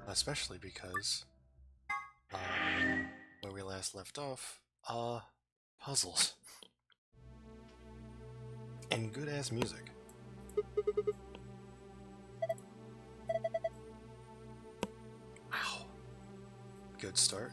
Especially because, where we last left off, puzzles. And good-ass music. Wow. Good start.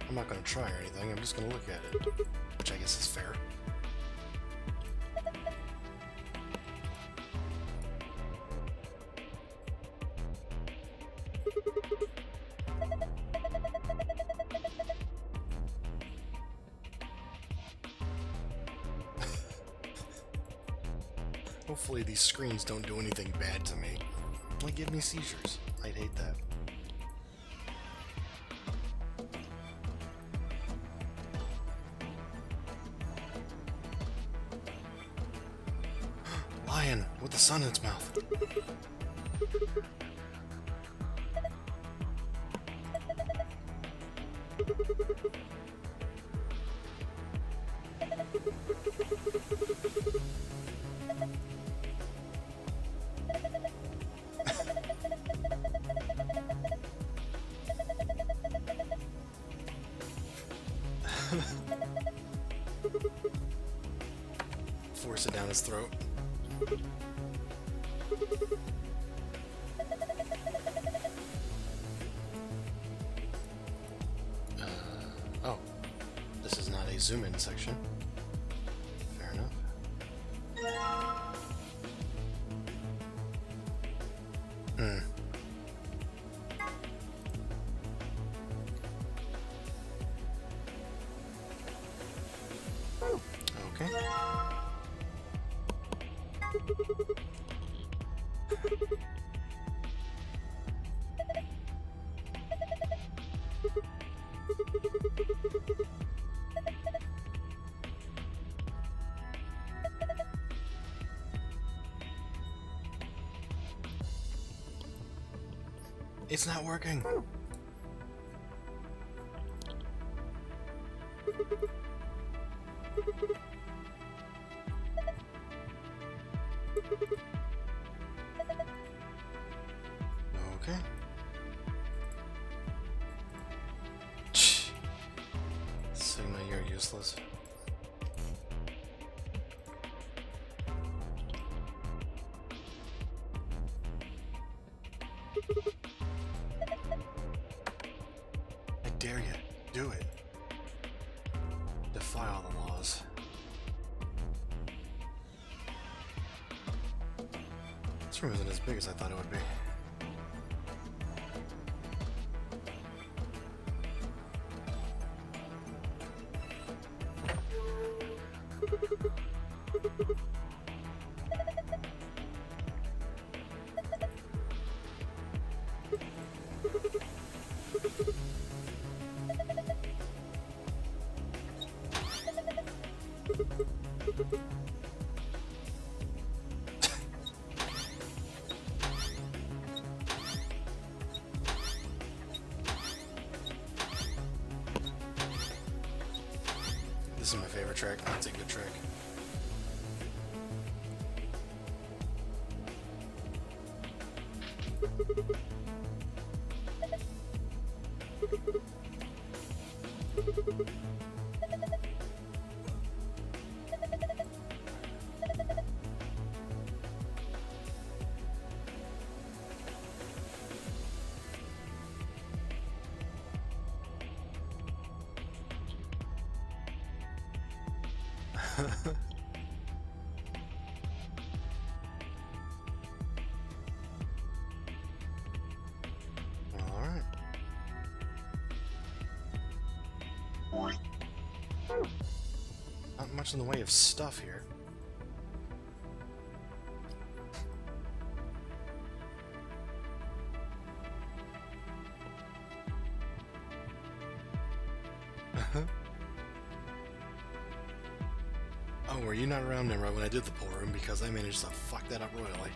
I'm not gonna try or anything, I'm just gonna look at it. Which I guess is fair. Hopefully these screens don't do anything bad to me. Like give me seizures. I'd hate that. Lion with the sun in its mouth. Force it down his throat. Oh, this is not a zoom-in section. Fair enough. Okay. It's not working. Okay. Sigma, you're useless. I dare you. Do it. Defy all the laws. This room isn't as big as I thought it would be. This is my favorite track. It's a good track. Alright. Not much in the way of stuff here. Oh, were you not around there right when I did the pool room? Because I managed to fuck that up royally.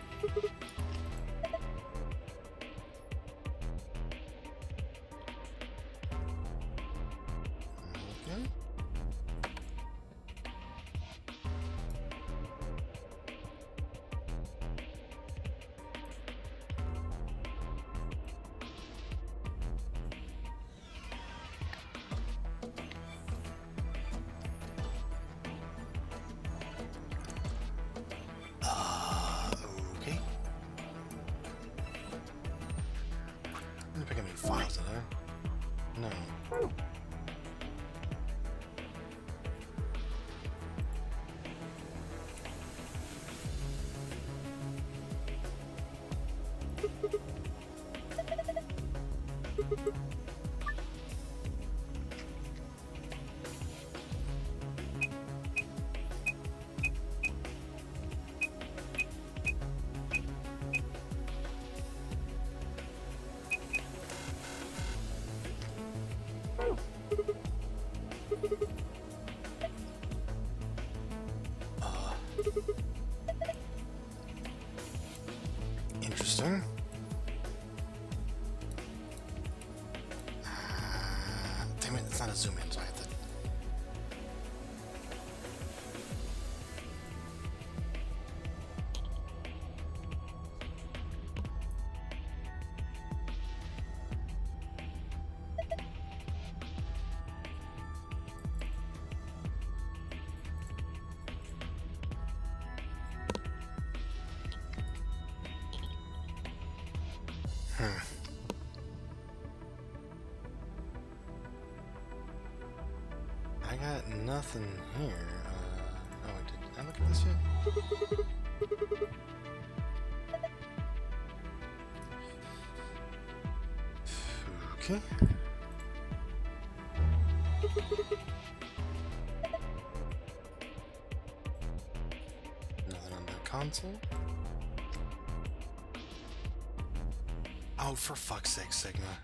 didn't pick up any files, did I? No. Interesting. Damn it, it's not a zoom in, so I have to. I got nothing here. Oh, did I look at this yet? Okay. Nothing on the console. Oh, for fuck's sake, Sigma.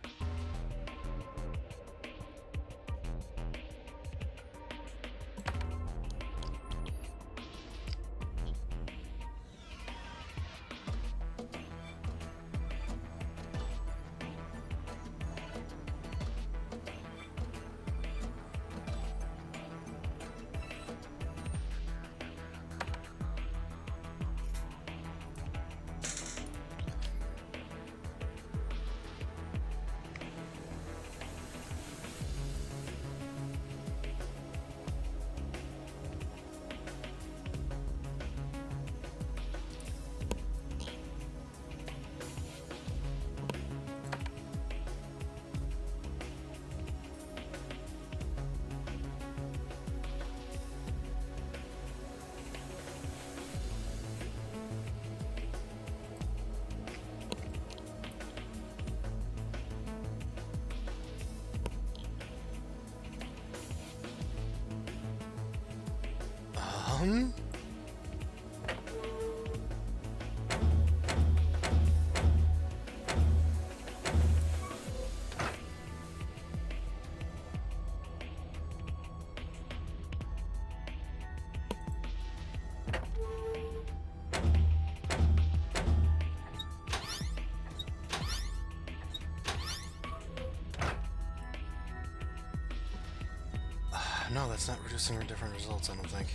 No, that's not reducing or different results, I don't think.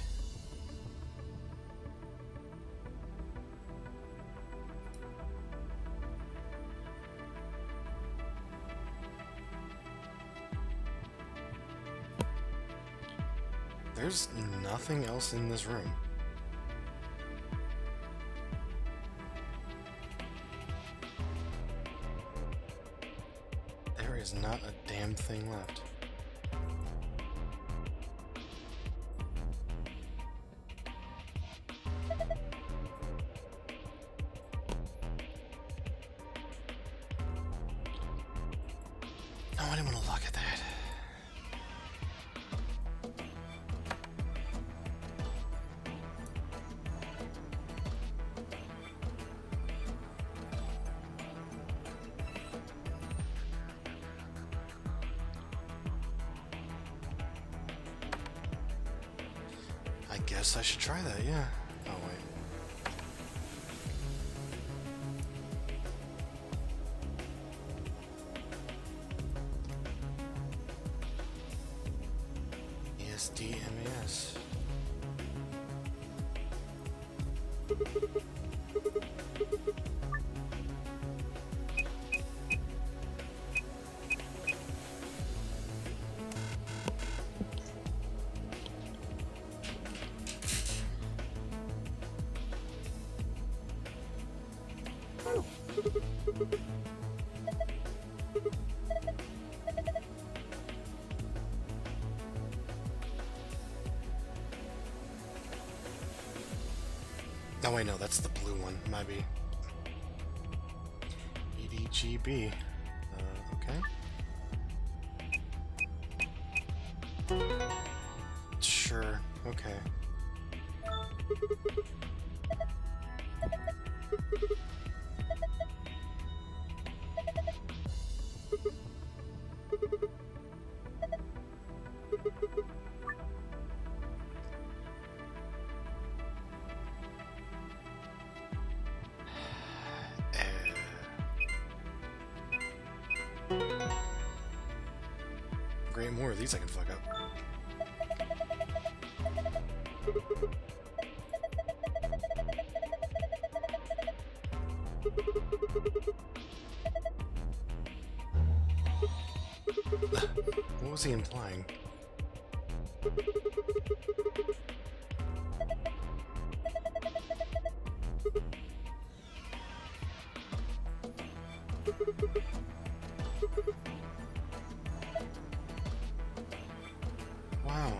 There's nothing else in this room. There is not a damn thing left. No, I didn't want to look at that. I guess I should try that, yeah. Oh, wait. ESDMAS. Oh wait, no, that's the blue one. Might be. EDGB. Okay. Sure. Okay. Great, more of these I can fuck up. What was he implying? Wow.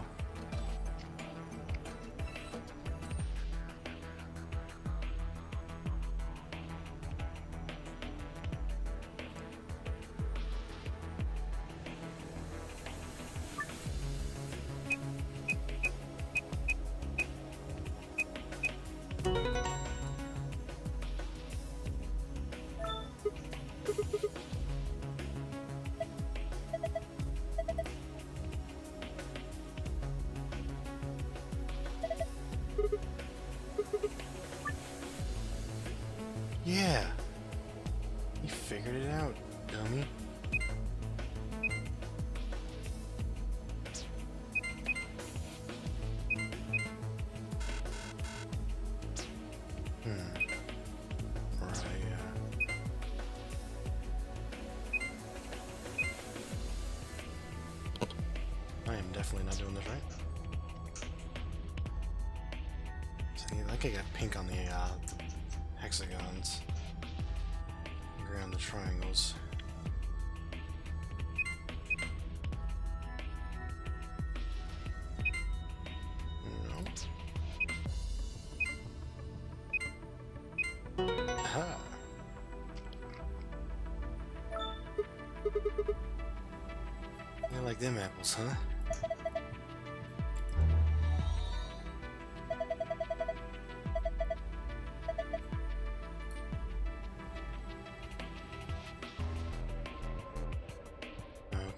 Yeah. You figured it out, dummy. Right, I am definitely not doing this right. So I think I got pink on the hexagons. Gray on the triangles. Aha. You like them apples, huh?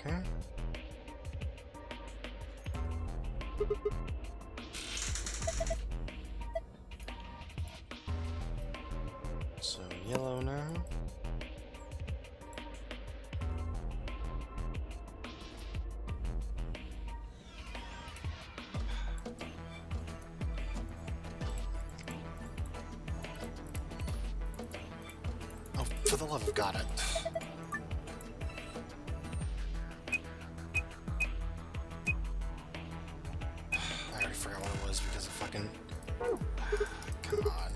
Okay. So yellow now. Oh, for the love of God, I already forgot what it was because of fucking... Come on.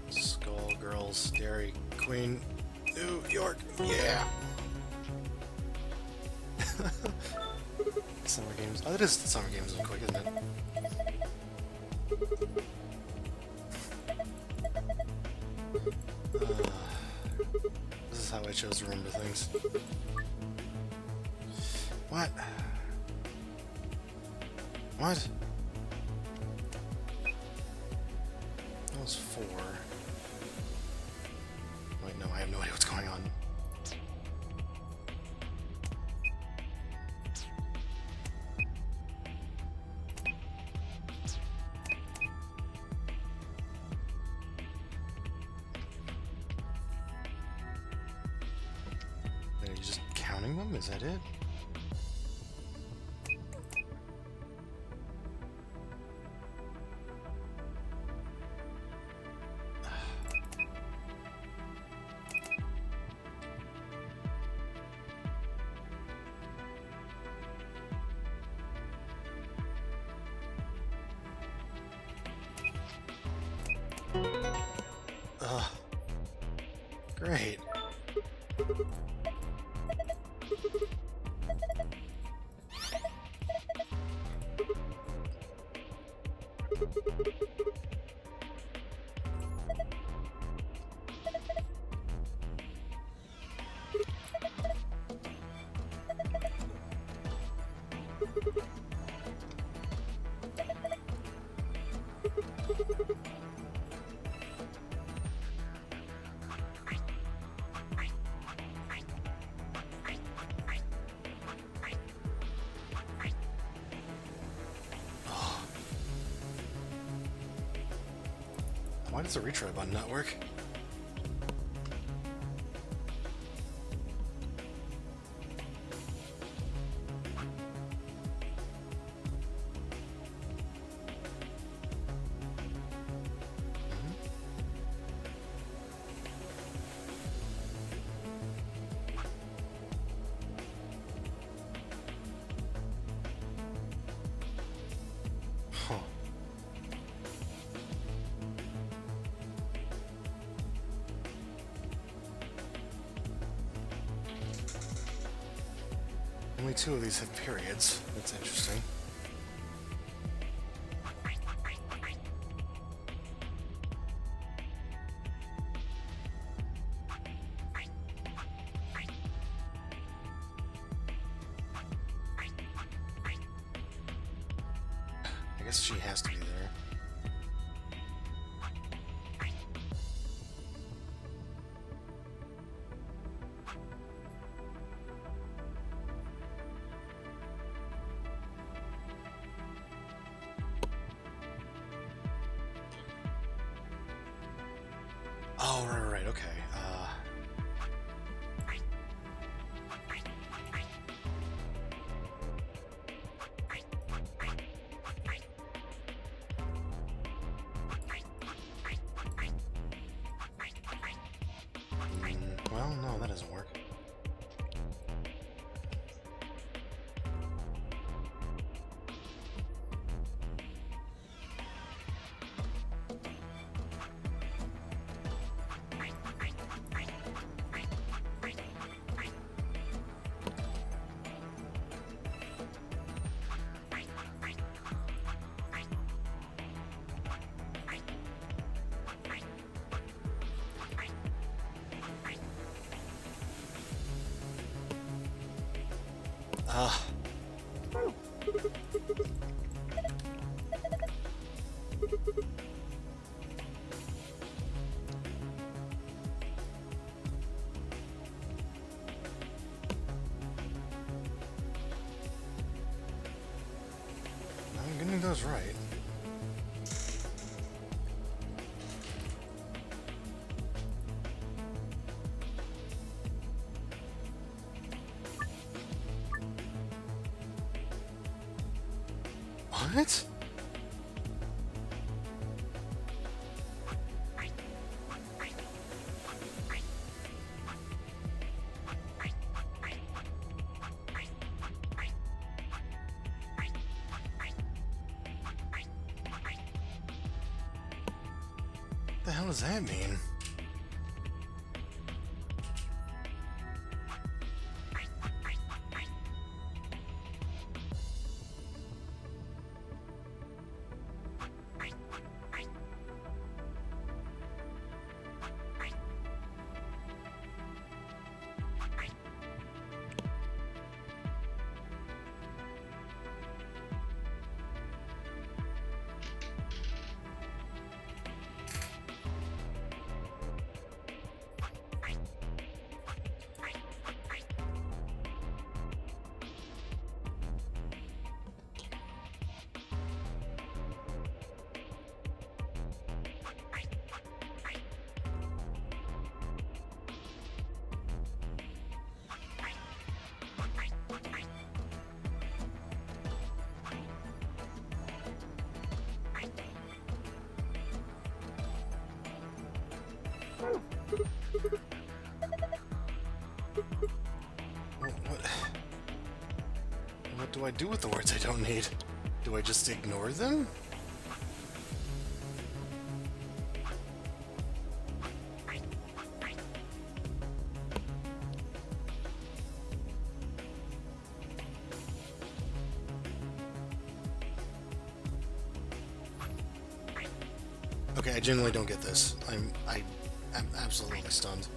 Skullgirls, Dairy Queen, New York, yeah! Summer Games. Oh, that is Summer Games quick, isn't it? This is how I chose to remember things. What? What? That was 4. Wait, no, I have no idea what's going on. Are you just counting them? Is that it? Great. Why does the retry button not work? Huh. Only 2 of these have periods. That's interesting. I guess she has to be there. Oh, right, okay. Well, no, that doesn't work. Ah. I'm getting those right. What? The hell does that mean? What do I do with the words I don't need? Do I just ignore them? Okay, I genuinely don't get this. I'm absolutely stunned.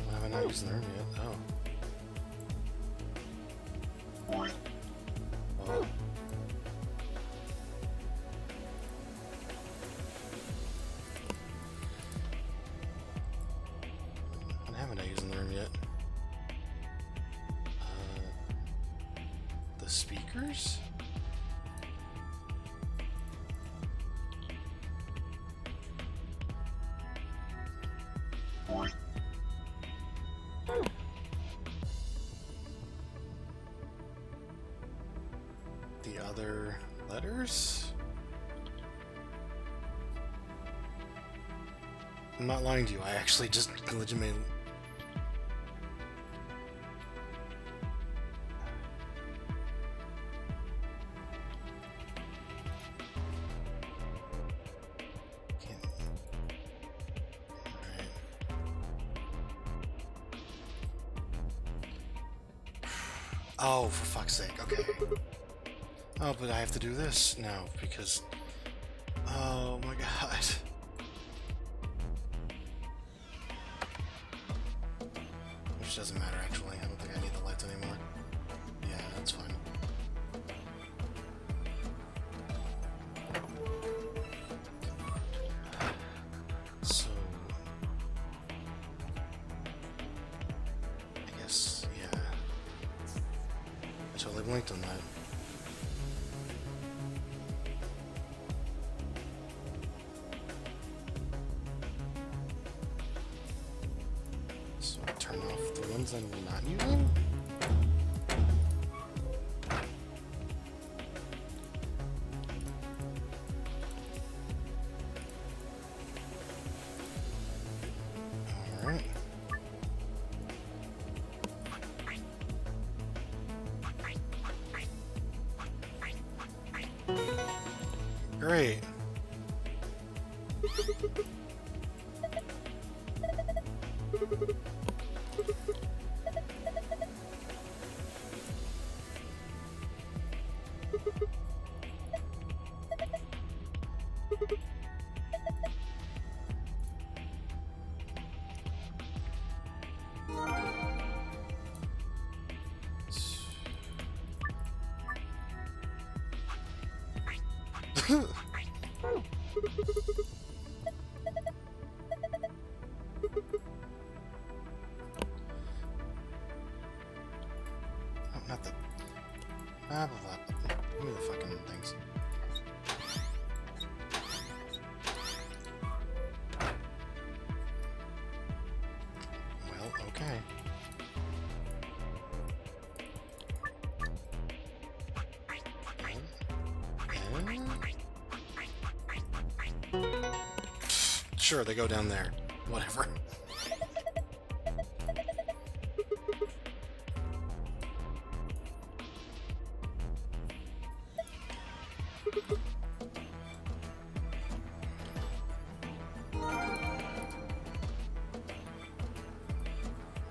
Why have I not used the room yet? Oh. Oh. Why haven't I used the room yet? The speakers? The other letters? I'm not lying to you, I actually just legitimately... Can't... Alright. Oh, for fuck's sake, okay. Oh, but I have to do this now, because... Oh my god. Which doesn't matter, actually. I don't think I need the lights anymore. Yeah, that's fine. So... I guess, yeah. I totally blinked on that. So I turn off the ones I'm not using? Alright. Great. Oh, not the... Blah, blah, blah. Give me the fucking things. Well, okay. Sure, they go down there. Whatever.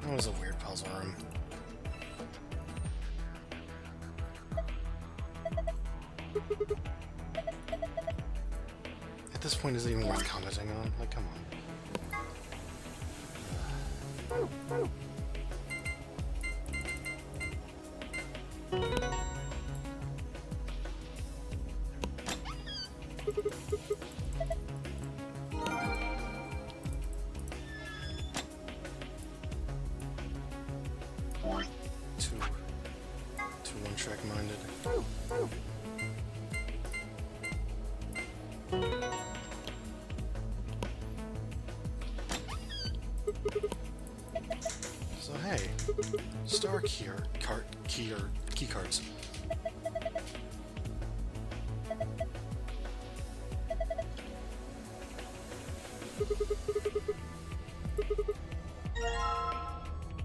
That was a weird puzzle room. At this point, is it even worth commenting on? Like, come on. Too one-track minded. So hey, star key cards.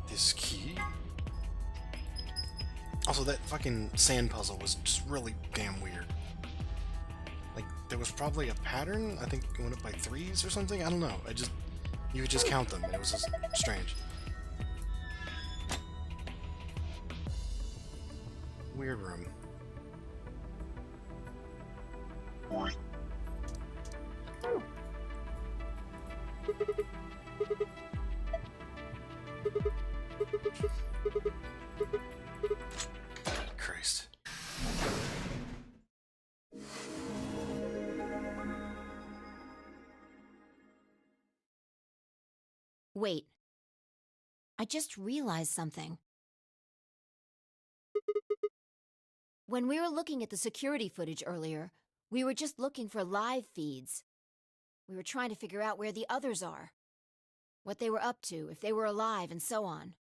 This key. Also, that fucking sand puzzle was just really damn weird. Like, there was probably a pattern. I think it went up by threes or something. I don't know. You would just count them, and it was just strange. Weird room. Christ. Wait. I just realized something. When we were looking at the security footage earlier, we were just looking for live feeds. We were trying to figure out where the others are, what they were up to, if they were alive, and so on.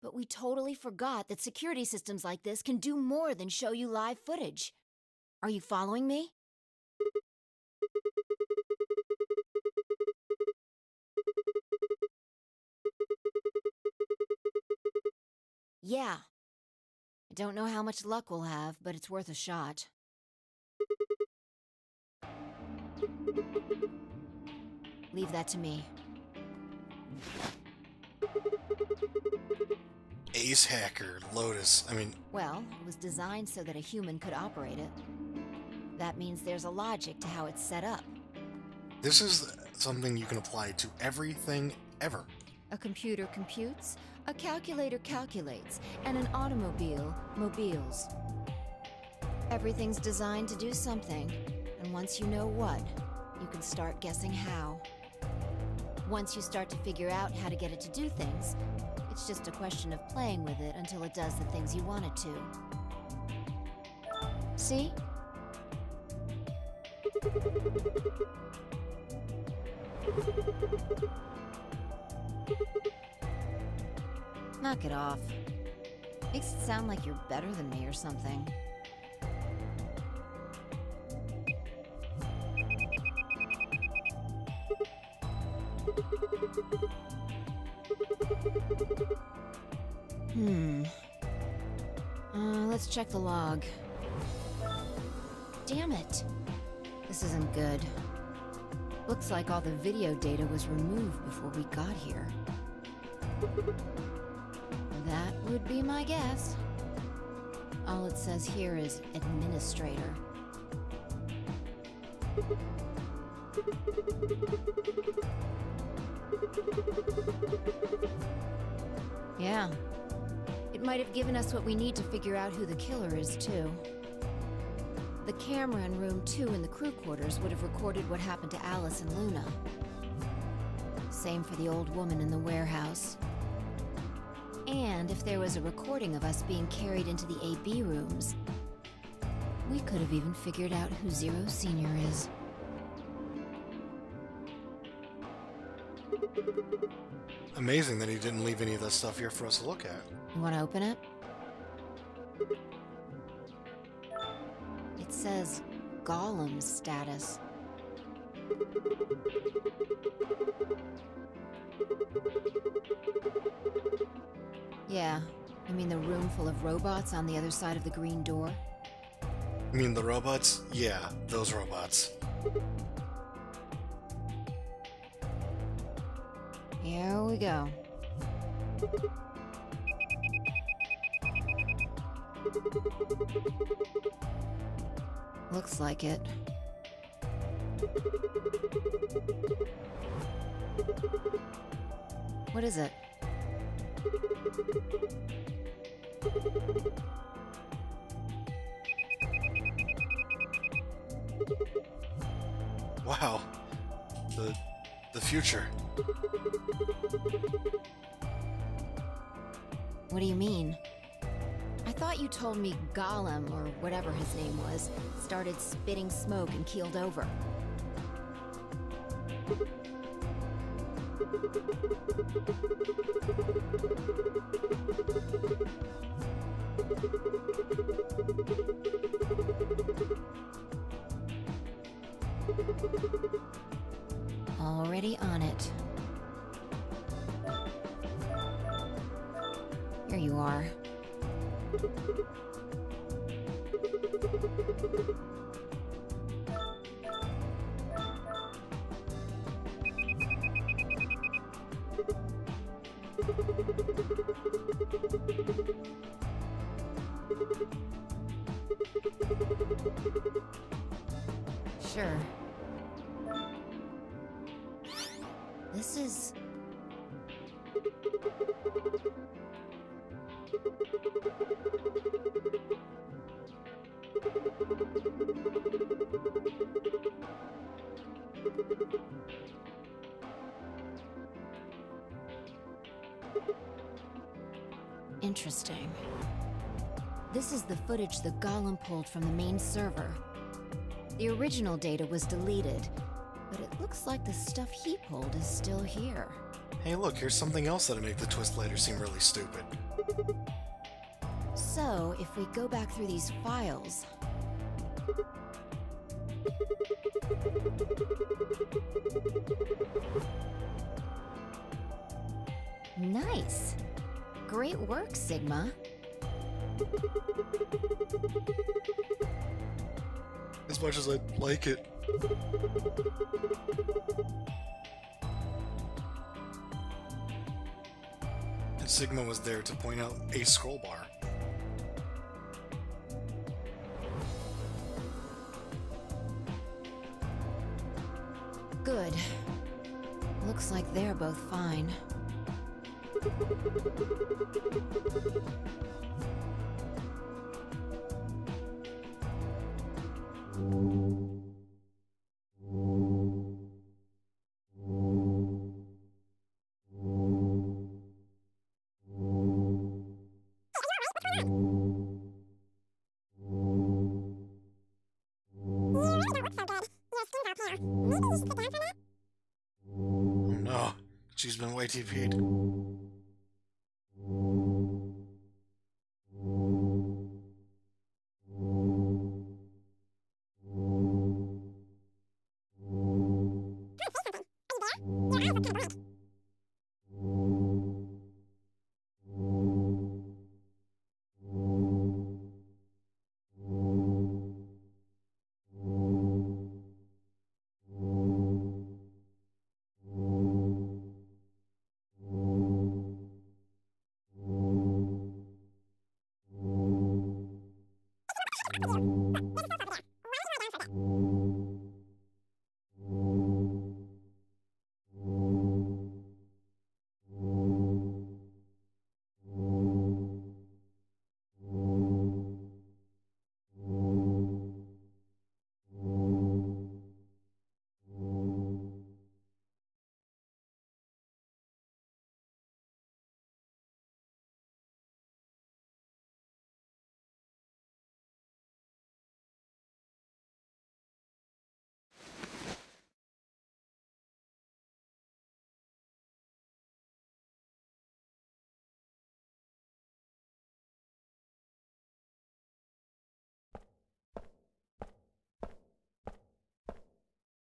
But we totally forgot that security systems like this can do more than show you live footage. Are you following me? Yeah. I don't know how much luck we'll have, but it's worth a shot. Leave that to me. Ace Hacker, Lotus. I mean... Well, it was designed so that a human could operate it. That means there's a logic to how it's set up. This is something you can apply to everything ever. A computer computes, a calculator calculates, and an automobile mobiles. Everything's designed to do something, and once you know what, you can start guessing how. Once you start to figure out how to get it to do things, it's just a question of playing with it until it does the things you want it to. See? Knock it off. Makes it sound like you're better than me or something. Let's check the log. Damn it. This isn't good. Looks like all the video data was removed before we got here. That would be my guess. All it says here is administrator. Yeah. It might have given us what we need to figure out who the killer is, too. The camera in room 2 in the crew quarters would have recorded what happened to Alice and Luna. Same for the old woman in the warehouse. And if there was a recording of us being carried into the AB rooms, we could have even figured out who Zero Senior is. Amazing that he didn't leave any of that stuff here for us to look at. You want to open it? It says Gollum status. Yeah, I mean the room full of robots on the other side of the green door. You mean the robots? Yeah, those robots. Here we go. Looks like it. What is it? Wow. The future. What do you mean? I thought you told me Gollum, or whatever his name was, started spitting smoke and keeled over. Already on it. Here you are. Sure. This is... interesting. This is the footage the Golem pulled from the main server. The original data was deleted, but it looks like the stuff he pulled is still here. Hey look, here's something else that'll make the twist later seem really stupid. So, if we go back through these files... Nice! Great work, Sigma. As much as I'd like it. And Sigma was there to point out a scroll bar. Good. Looks like they're both fine. Oh no, she's been YTP'd.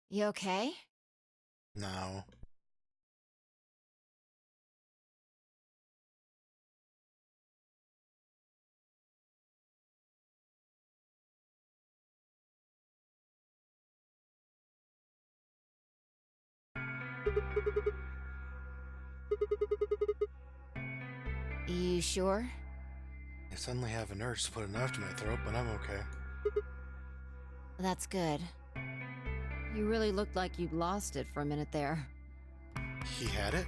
You okay? No. You sure? I suddenly have an urge to put a knife to my throat, but I'm okay. That's good. You really looked like you'd lost it for a minute there. He had it?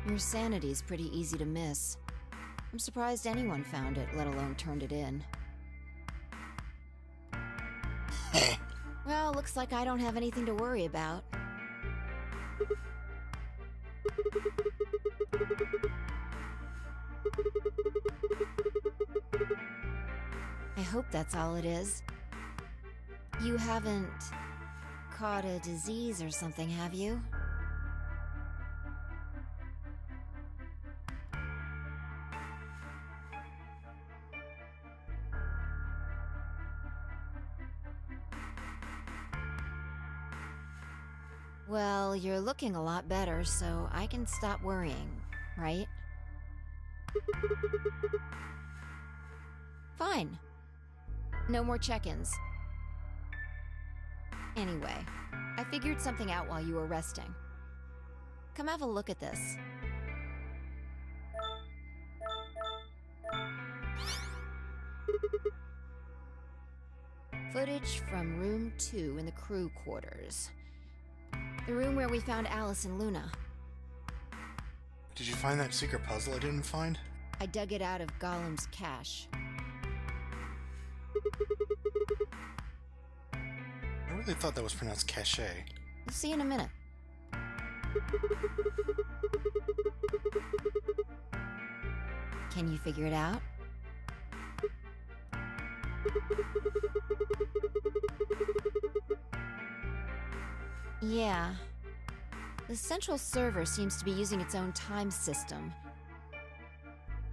Your sanity's pretty easy to miss. I'm surprised anyone found it, let alone turned it in. Well, looks like I don't have anything to worry about. I hope that's all it is. You haven't caught a disease or something, have you? Well, you're looking a lot better, so I can stop worrying, right? Fine. No more check-ins. Anyway, I figured something out while you were resting. Come have a look at this. Footage from room 2 in the crew quarters. The room where we found Alice and Luna. Did you find that secret puzzle I didn't find? I dug it out of Gollum's cache. I really thought that was pronounced cache. You'll see in a minute. Can you figure it out? Yeah. The central server seems to be using its own time system.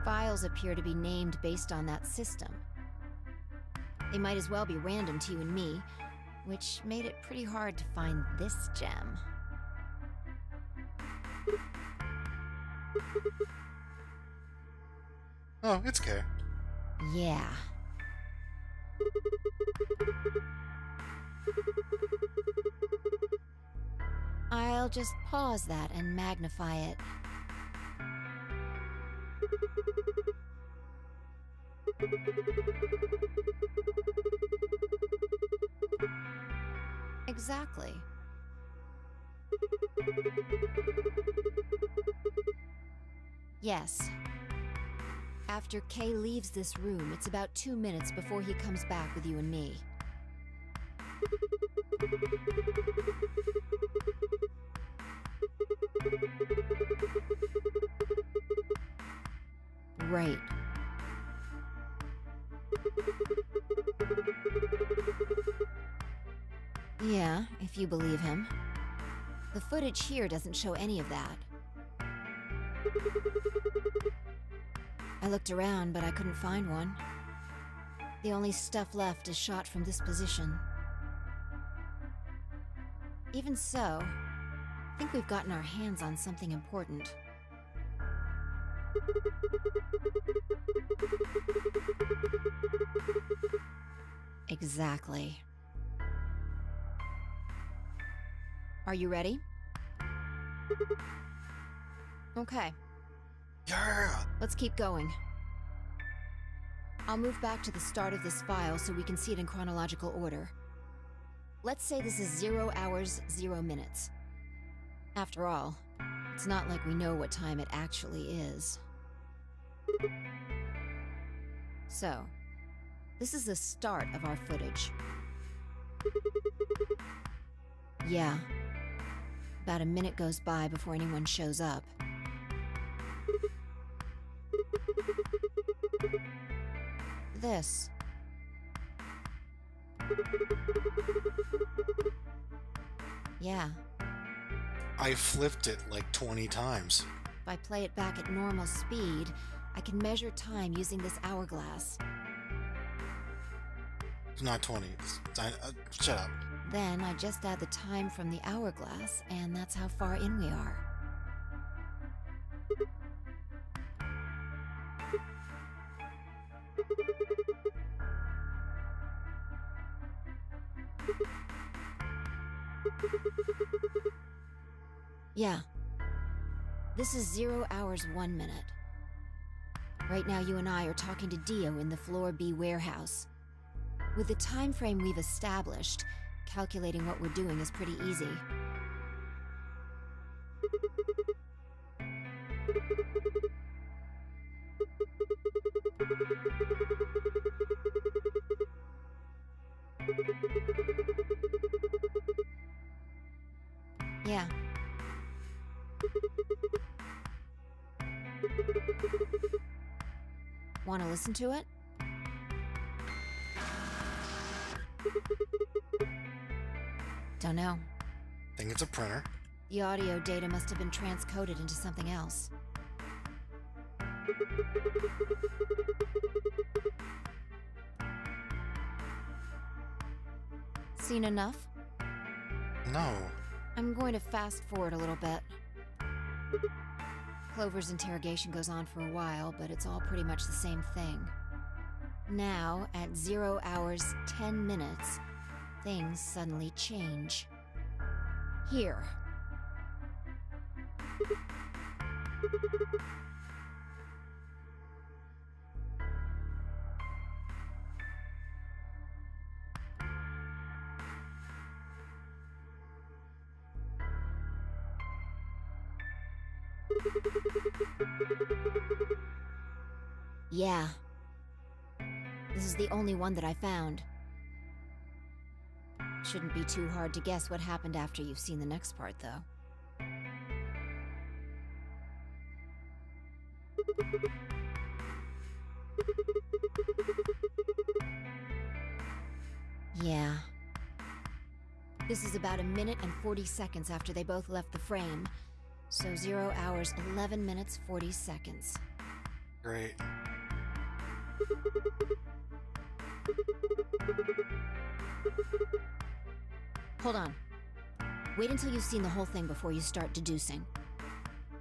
Files appear to be named based on that system. They might as well be random to you and me, which made it pretty hard to find this gem. Oh, it's okay. Yeah. I'll just pause that and magnify it. Exactly. Yes. After Kay leaves this room, it's about 2 minutes before he comes back with you and me. Right. Yeah, if you believe him. The footage here doesn't show any of that. I looked around, but I couldn't find one. The only stuff left is shot from this position. Even so, I think we've gotten our hands on something important. Exactly. Are you ready? Okay. Yeah! Let's keep going. I'll move back to the start of this file so we can see it in chronological order. Let's say this is 0 hours, 0 minutes. After all, it's not like we know what time it actually is. So, this is the start of our footage. Yeah. About a minute goes by before anyone shows up. This. Yeah. I flipped it like 20 times. If I play it back at normal speed, I can measure time using this hourglass. It's not 20. Shut up. Then I just add the time from the hourglass, and that's how far in we are. Yeah. This is 0 hours, 1 minute. Right now you and I are talking to Dio in the Floor B warehouse. With the time frame we've established, calculating what we're doing is pretty easy. Yeah. Want to listen to it? Don't know. Think it's a printer. The audio data must have been transcoded into something else. Seen enough? No. I'm going to fast forward a little bit. Clover's interrogation goes on for a while, but it's all pretty much the same thing. Now, at 0 hours, 10 minutes, things suddenly change. Here. Yeah. This is the only one that I found. Shouldn't be too hard to guess what happened after you've seen the next part, though. Yeah. This is about 1:40 after they both left the frame. So 0 hours, 11 minutes, 40 seconds. Great. Hold on. Wait until you've seen the whole thing before you start deducing.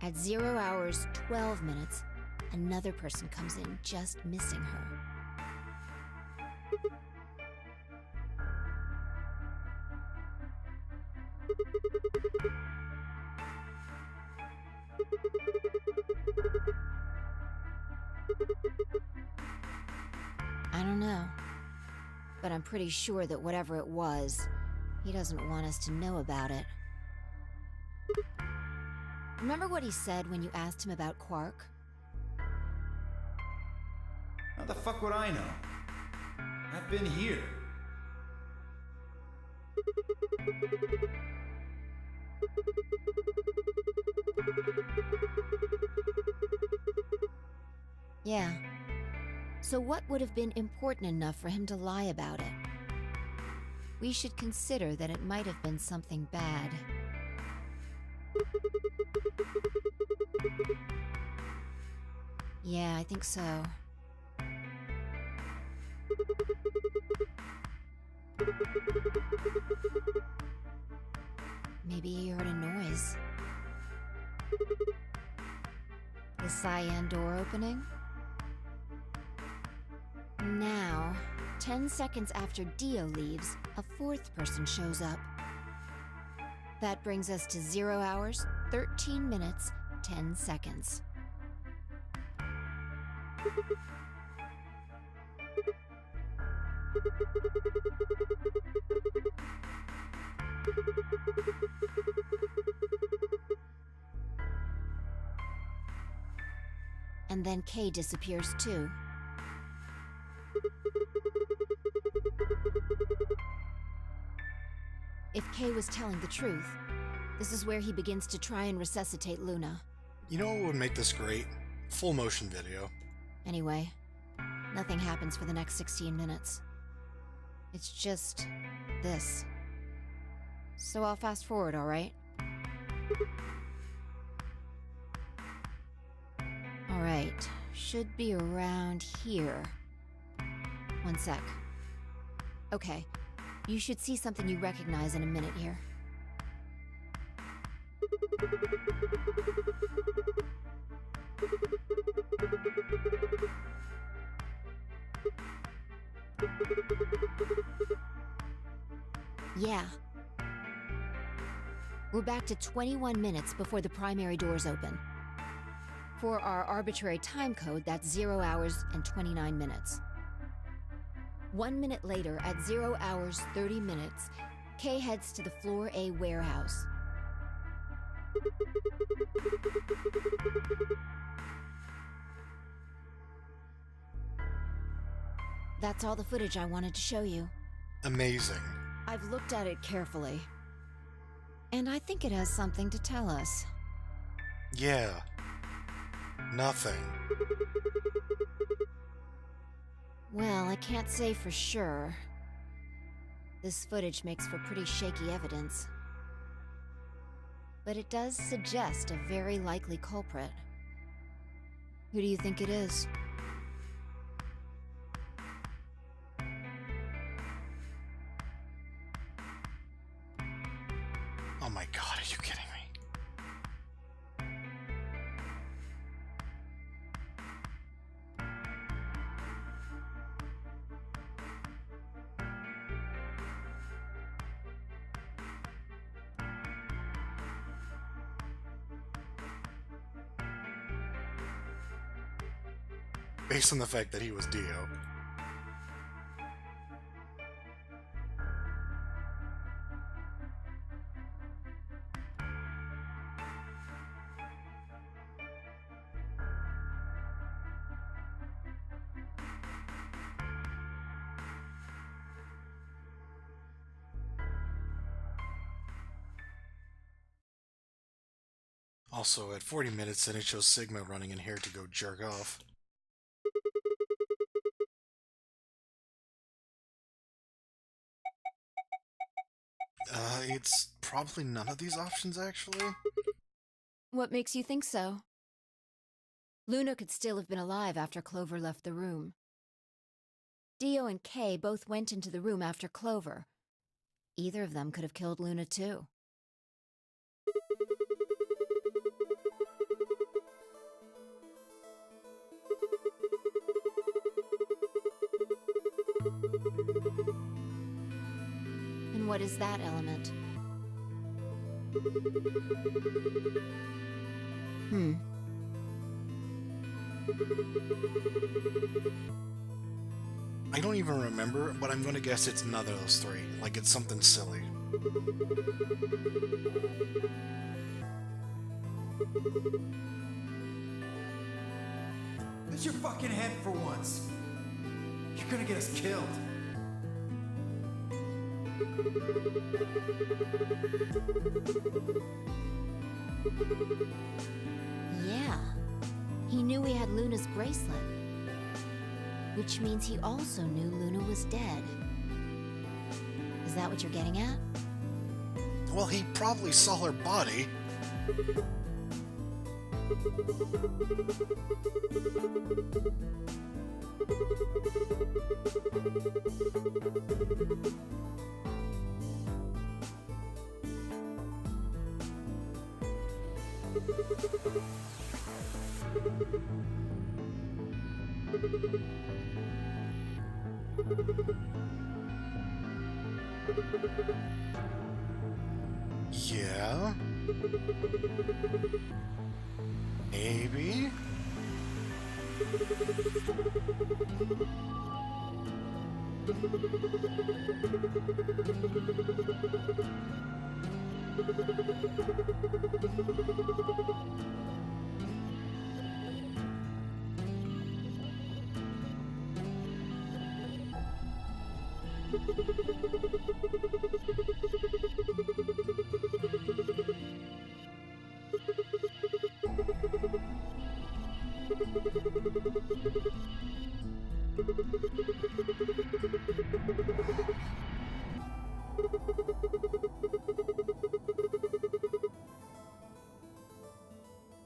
At 0 hours, 12 minutes, another person comes in, just missing her. I don't know. But I'm pretty sure that whatever it was, he doesn't want us to know about it. Remember what he said when you asked him about Quark? How the fuck would I know? I've been here. Yeah. So what would have been important enough for him to lie about it? We should consider that it might have been something bad. Yeah, I think so. Maybe he heard a noise. The cyan door opening? Now, 10 seconds after Dio leaves, a fourth person shows up. That brings us to 0 hours, 13 minutes, 10 seconds. And then Kay disappears too. If Kay was telling the truth, this is where he begins to try and resuscitate Luna. You know what would make this great? Full motion video. Anyway, nothing happens for the next 16 minutes. It's just this. So I'll fast forward, all right? All right, should be around here. One sec. Okay, you should see something you recognize in a minute here. Yeah. We're back to 21 minutes before the primary doors open. For our arbitrary time code, that's 0 hours and 29 minutes. 1 minute later, at 0 hours 30 minutes, Kay heads to the Floor A warehouse. That's all the footage I wanted to show you. Amazing. I've looked at it carefully. And I think it has something to tell us. Yeah. Nothing. Well, I can't say for sure. This footage makes for pretty shaky evidence. But it does suggest a very likely culprit. Who do you think it is? Oh my god, are you kidding me? based on the fact that he was Dio. Also, at 40 minutes, then it shows Sigma running in here to go jerk off. It's probably none of these options, actually. What makes you think so? Luna could still have been alive after Clover left the room. Dio and Kay both went into the room after Clover. Either of them could have killed Luna too. And what is that element? I don't even remember, but I'm gonna guess it's none of those three. Like, it's something silly. Use your fucking head for once. You're gonna get us killed. Yeah. He knew we had Luna's bracelet. Which means he also knew Luna was dead. Is that what you're getting at? Well, he probably saw her body. Yeah? Maybe?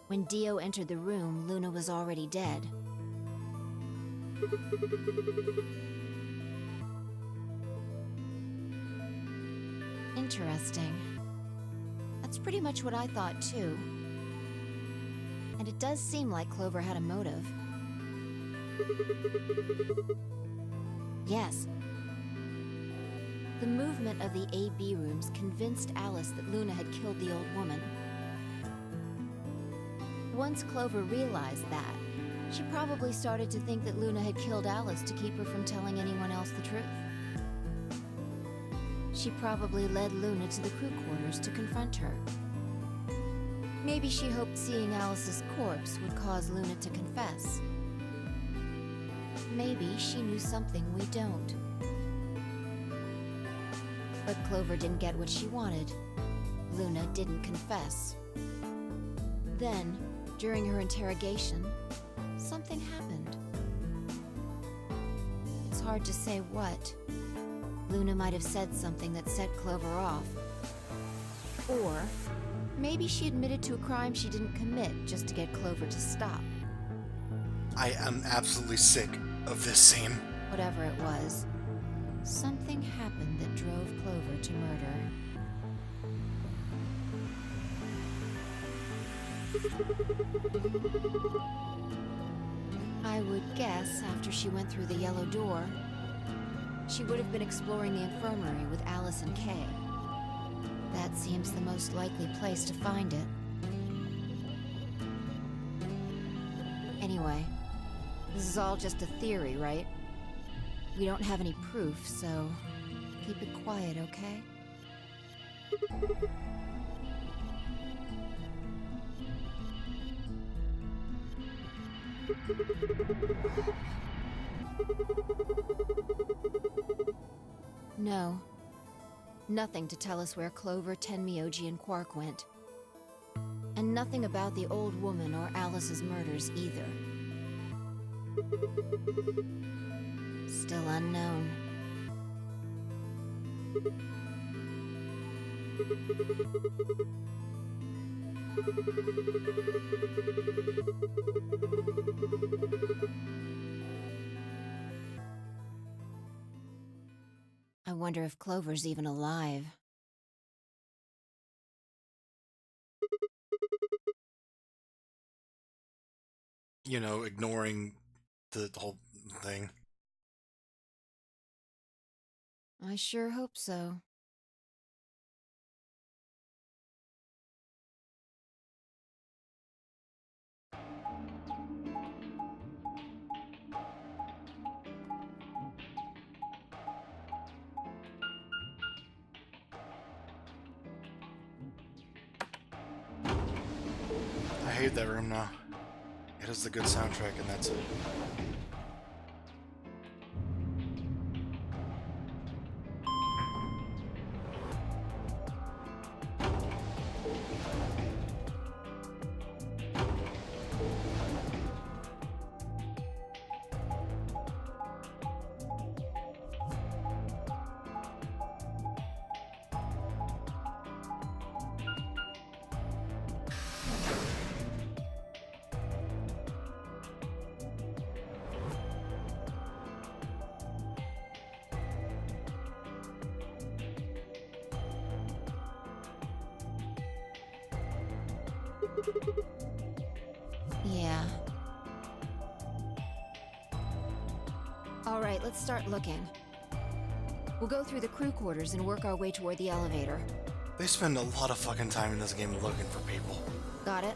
When Dio entered the room, Luna was already dead. Interesting. That's pretty much what I thought too. And it does seem like Clover had a motive. Yes. The movement of the AB rooms convinced Alice that Luna had killed the old woman. Once Clover realized that, she probably started to think that Luna had killed Alice to keep her from telling anyone else the truth. She probably led Luna to the crew quarters to confront her. Maybe she hoped seeing Alice's corpse would cause Luna to confess. Maybe she knew something we don't. But Clover didn't get what she wanted. Luna didn't confess. Then, during her interrogation, something happened. It's hard to say what. Luna might have said something that set Clover off. Or maybe she admitted to a crime she didn't commit just to get Clover to stop. I am absolutely sick of this scene. Whatever it was, something happened that drove Clover to murder. I would guess after she went through the yellow door, she would have been exploring the infirmary with Alice and Kay. That seems the most likely place to find it. Anyway, This is all just a theory, right? We don't have any proof, so keep it quiet, okay? No. Nothing to tell us where Clover, Tenmyoji, and Quark went. And nothing about the old woman or Alice's murders either. Still unknown. I wonder if Clover's even alive. You know, ignoring the whole thing. I sure hope so. I hate that room now. It has the good soundtrack and that's it. Yeah. Alright, let's start looking. We'll go through the crew quarters and work our way toward the elevator. They spend a lot of fucking time in this game looking for people. Got it?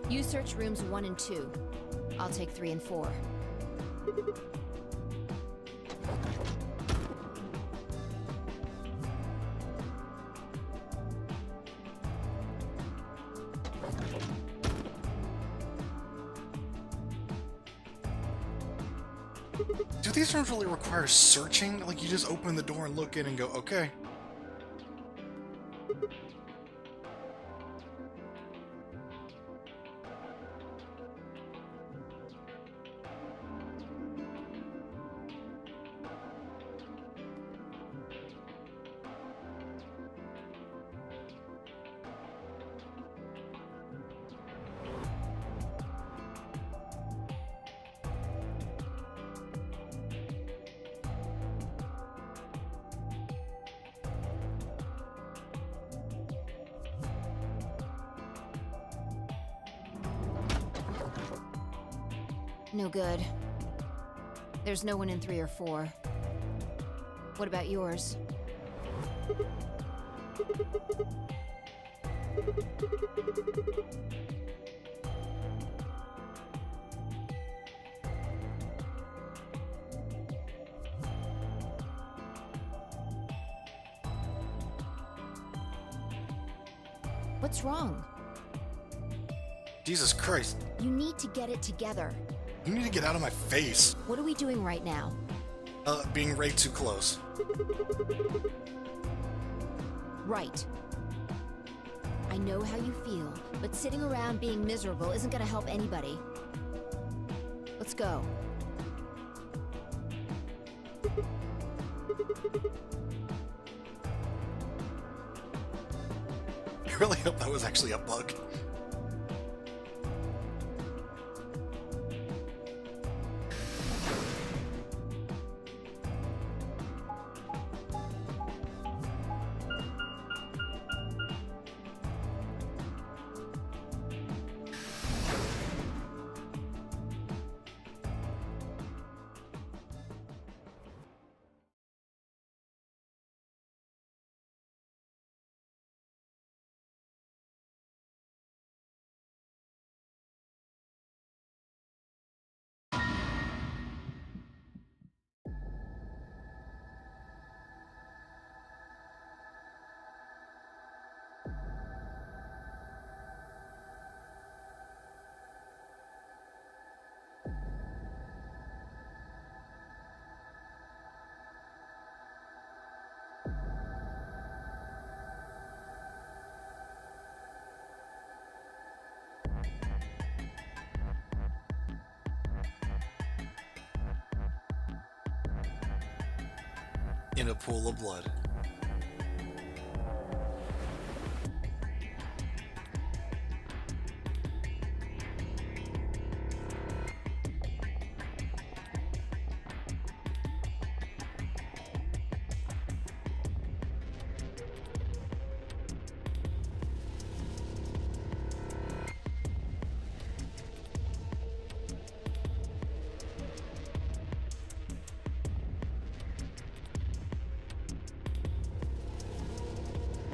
You search rooms 1 and 2. I'll take 3 and 4. Do these rooms really require searching? Like you just open the door and look in and go, okay. No good. There's no one in 3 or 4. What about yours? What's wrong? Jesus Christ. You need to get it together. You need to get out of my face. What are we doing right now? Being way too close. Right. I know how you feel, but sitting around being miserable isn't gonna help anybody. Let's go. I really hope that was actually a bug. in a pool of blood.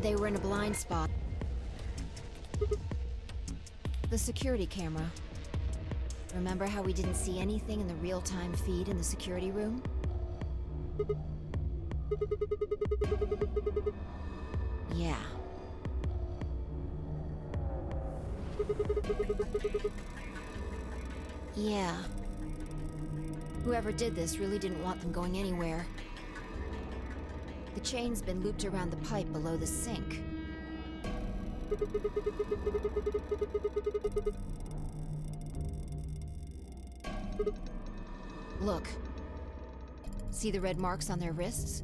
They were in a blind spot. The security camera. Remember how we didn't see anything in the real-time feed in the security room? Yeah. Yeah. Whoever did this really didn't want them going anywhere. The chain's been looped around the pipe below the sink. Look. See the red marks on their wrists?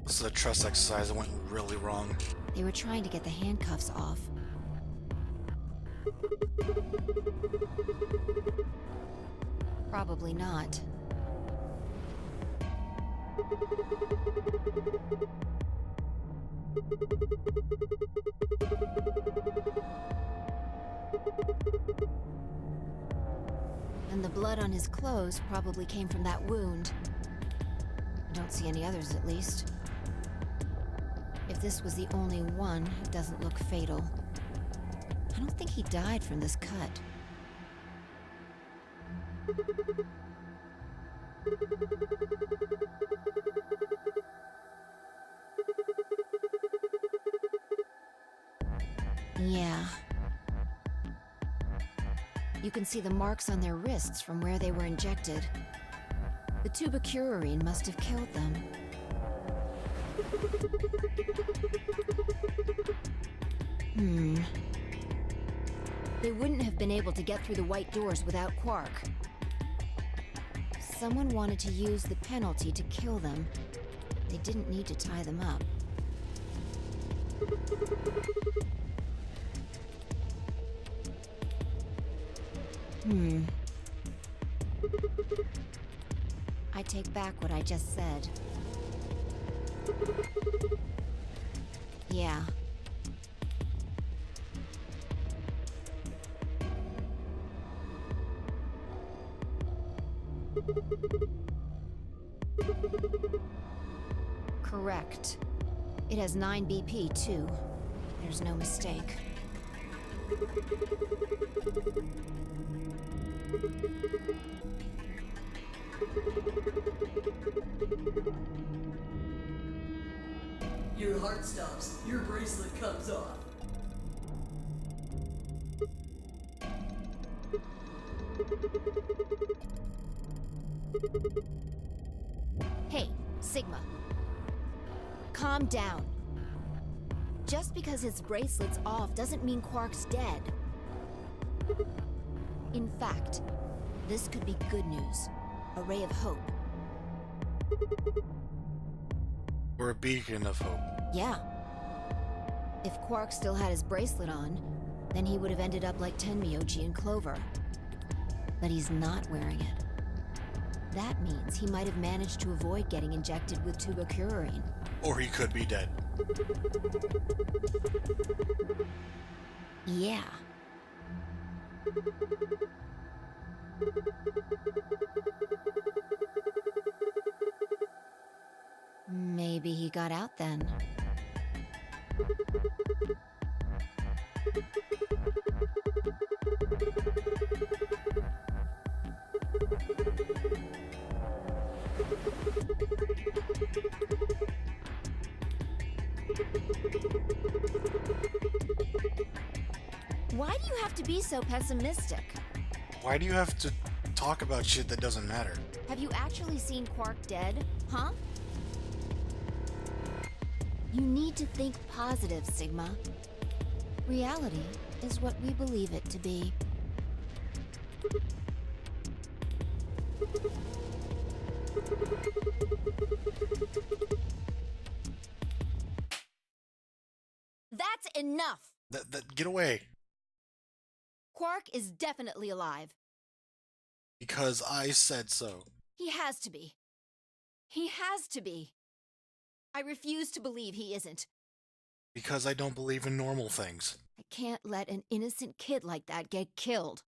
This is a trust exercise that went really wrong. They were trying to get the handcuffs off. Probably not. And the blood on his clothes probably came from that wound. I don't see any others, at least. If this was the only one, it doesn't look fatal. I don't think he died from this cut. Yeah. You can see the marks on their wrists from where they were injected. The tubocurarine must have killed them. They wouldn't have been able to get through the white doors without Quark. Someone wanted to use the penalty to kill them. They didn't need to tie them up. I take back what I just said. Yeah. Correct. It has 9 BP, too. There's no mistake. Your heart stops. Your bracelet comes off. Hey, Sigma. Calm down. Just because his bracelet's off doesn't mean Quark's dead. In fact, this could be good news. A ray of hope. We're a beacon of hope. Yeah. If Quark still had his bracelet on, then he would have ended up like Tenmyoji and Clover. But he's not wearing it. That means he might have managed to avoid getting injected with tubocurarine. Or he could be dead. Yeah. Maybe he got out then. Why do you have to be so pessimistic? Why do you have to talk about shit that doesn't matter? Have you actually seen Quark dead, huh? You need to think positive, Sigma. Reality is what we believe it to be. That's enough! Get away. Quark is definitely alive. Because I said so. He has to be. He has to be. I refuse to believe he isn't. Because I don't believe in normal things. I can't let an innocent kid like that get killed.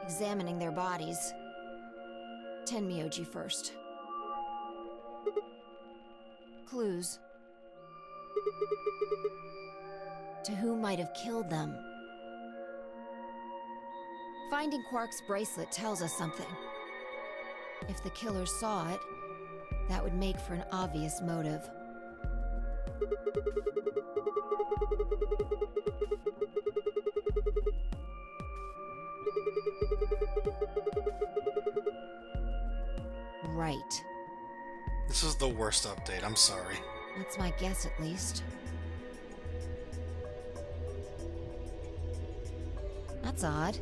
Examining their bodies. Tenmyoji first. Clues. To who might have killed them? Finding Quark's bracelet tells us something. If the killer saw it, that would make for an obvious motive. Right. This is the worst update, I'm sorry. That's my guess, at least. That's odd.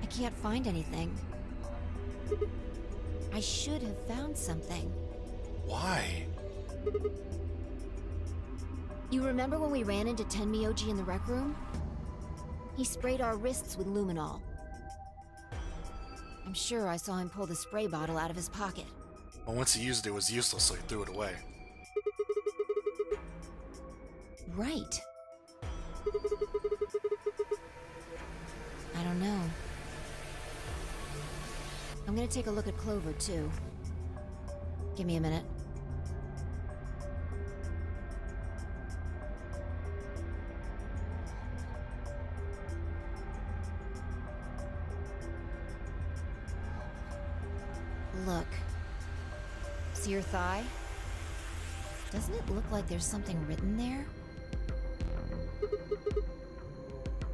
I can't find anything. I should have found something. Why? You remember when we ran into Tenmyoji in the rec room? He sprayed our wrists with luminol. I'm sure I saw him pull the spray bottle out of his pocket. Well, once he used it, it was useless, so he threw it away. Right. I don't know. I'm gonna take a look at Clover, too. Give me a minute. Look. See your thigh? Doesn't it look like there's something written there?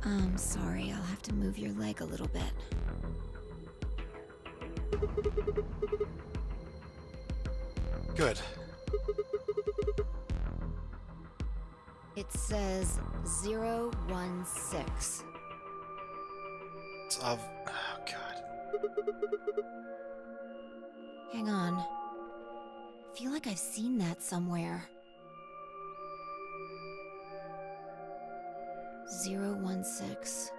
I'm sorry, I'll have to move your leg a little bit. Good. It says 016. It's of... Oh, God. Hang on. I feel like I've seen that somewhere. 016.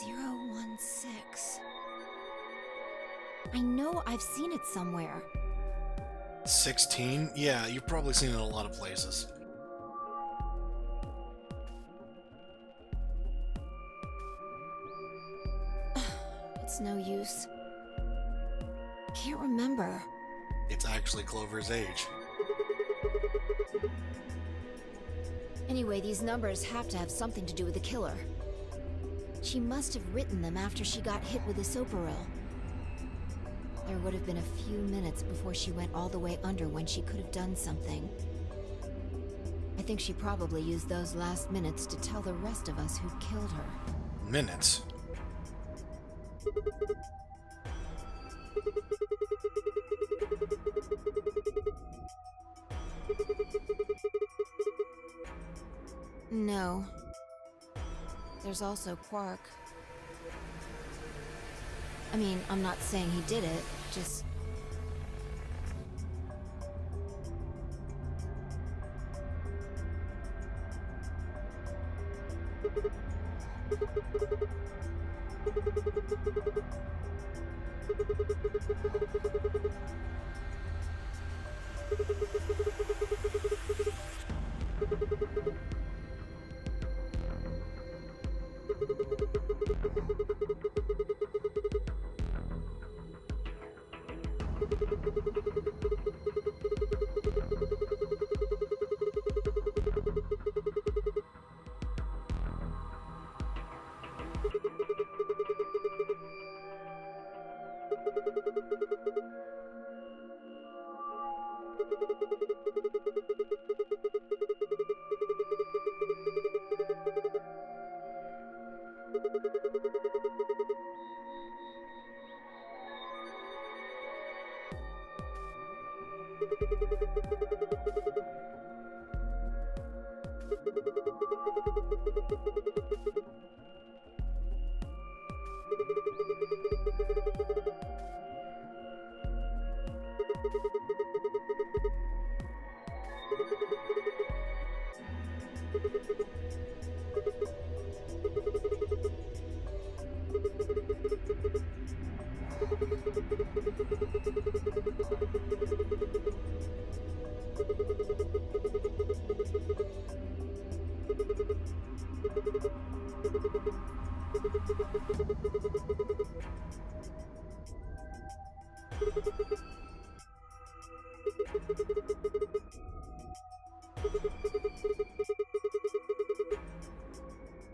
016. I know I've seen it somewhere. 16? Yeah, you've probably seen it in a lot of places. It's no use. Can't remember. It's actually Clover's age. Anyway, these numbers have to have something to do with the killer. She must have written them after she got hit with the Soparil. There would have been a few minutes before she went all the way under when she could have done something. I think she probably used those last minutes to tell the rest of us who'd killed her. Minutes? No. There's also Quark. I mean, I'm not saying he did it, just...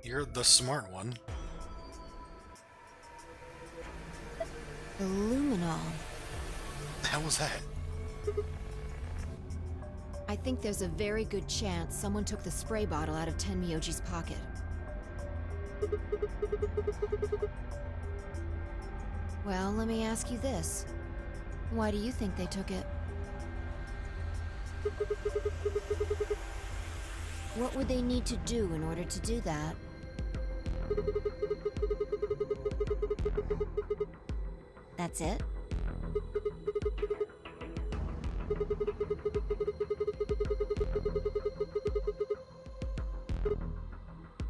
You're the smart one. The luminol. The hell was that? I think there's a very good chance someone took the spray bottle out of Tenmyoji's pocket. Well, let me ask you this. Why do you think they took it? What would they need to do in order to do that? That's it?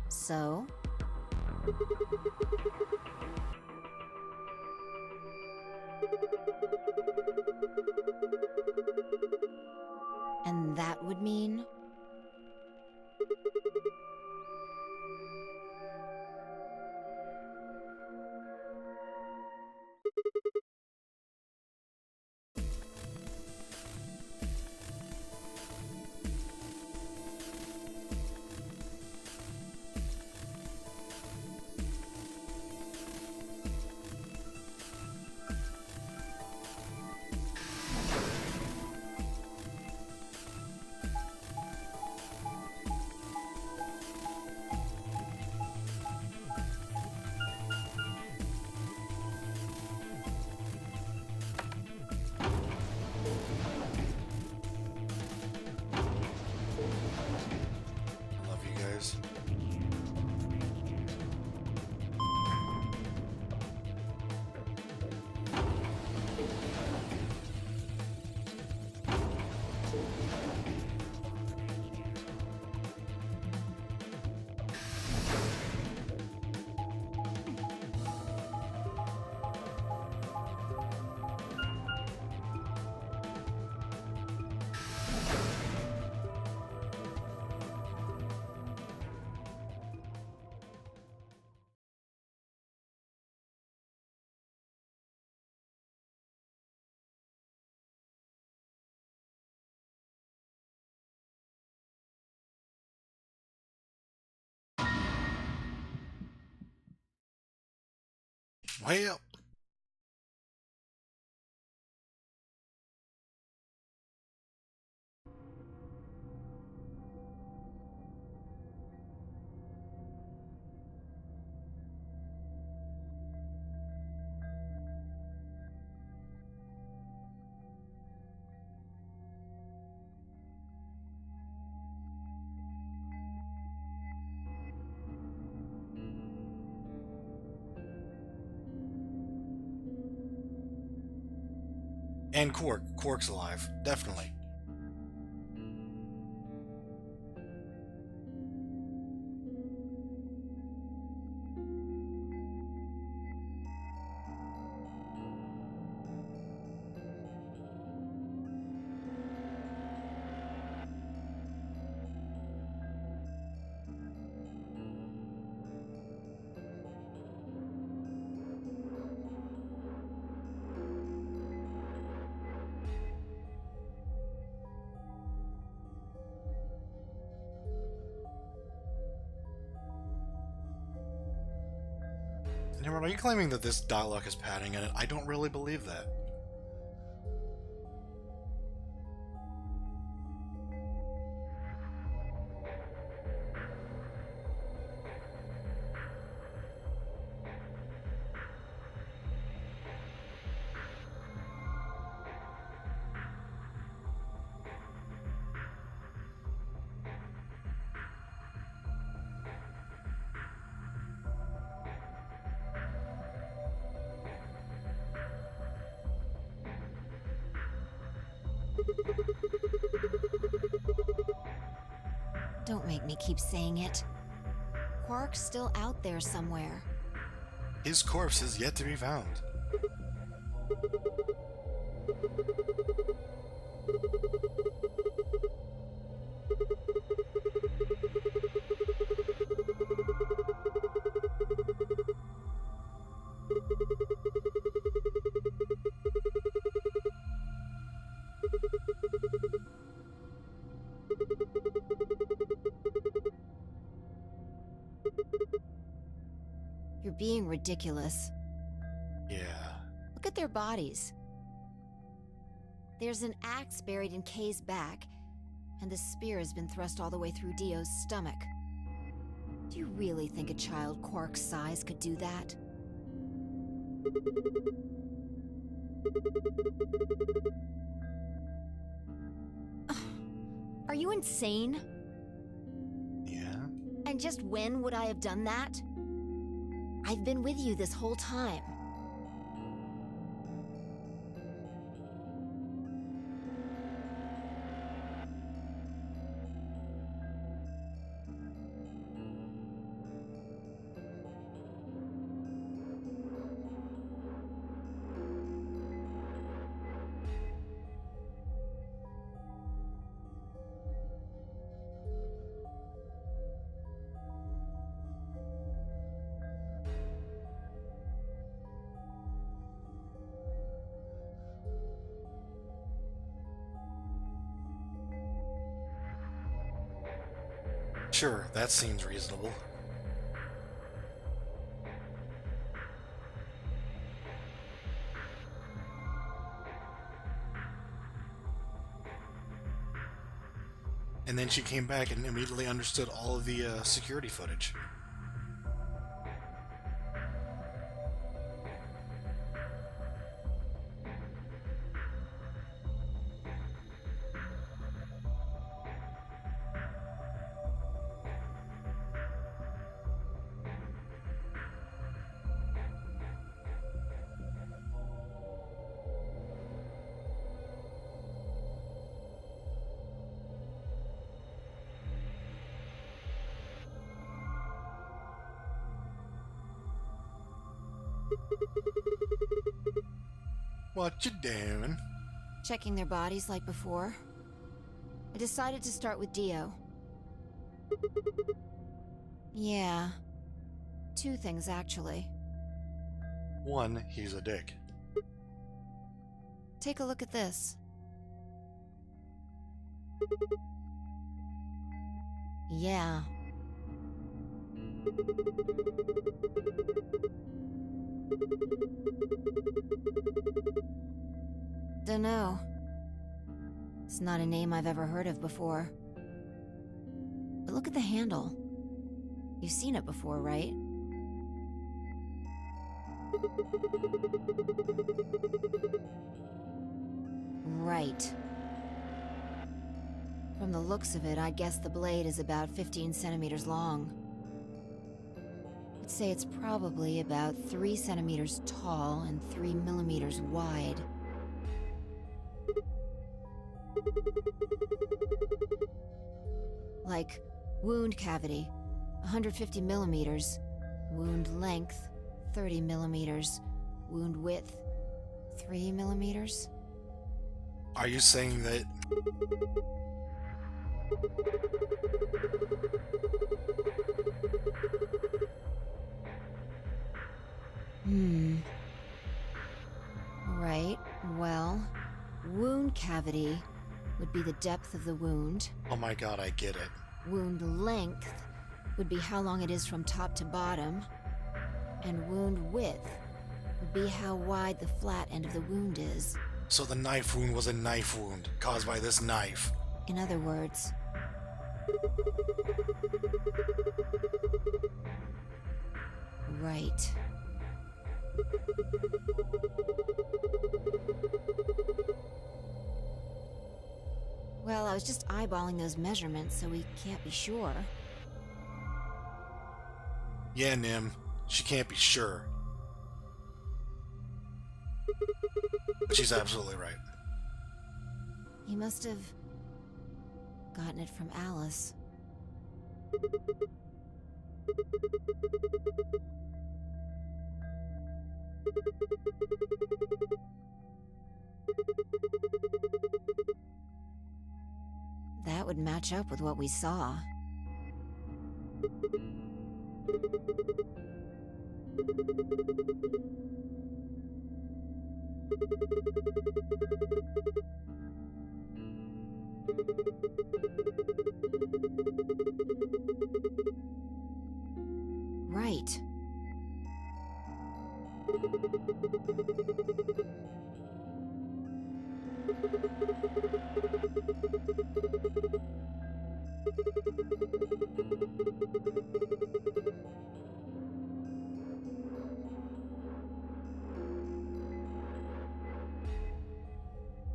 So? And that would mean? I love you guys. Well, and Quark. Quark's alive. Definitely. Nimrod, are you claiming that this dialogue has padding in it? I don't really believe that. Don't make me keep saying it. Quark's still out there somewhere. His corpse is yet to be found. You're being ridiculous. Yeah. Look at their bodies. There's an axe buried in Kay's back, and the spear has been thrust all the way through Dio's stomach. Do you really think a child Quark's size could do that? Ugh. Are you insane? Yeah? And just when would I have done that? I've been with you this whole time. Sure, that seems reasonable. And then she came back and immediately understood all of the security footage. What you doing? Checking their bodies like before. I decided to start with Dio. Yeah. Two things, actually. One, he's a dick. Take a look at this. Yeah. Dunno. It's not a name I've ever heard of before. But look at the handle. You've seen it before, right? Right. From the looks of it, I'd guess the blade is about 15 centimeters long. I'd say it's probably about 3 centimeters tall and 3 millimeters wide. Like, wound cavity, 150 millimeters. Wound length, 30 millimeters. Wound width, 3 millimeters. Are you saying that... Right, well, wound cavity would be the depth of the wound. Oh my god, I get it. Wound length would be how long it is from top to bottom. And wound width would be how wide the flat end of the wound is. So the knife wound was a knife wound, caused by this knife. In other words... Right. Well, I was just eyeballing those measurements, so we can't be sure. Yeah, Nim. She can't be sure. But she's absolutely right. He must have gotten it from Alice. That would match up with what we saw. Right.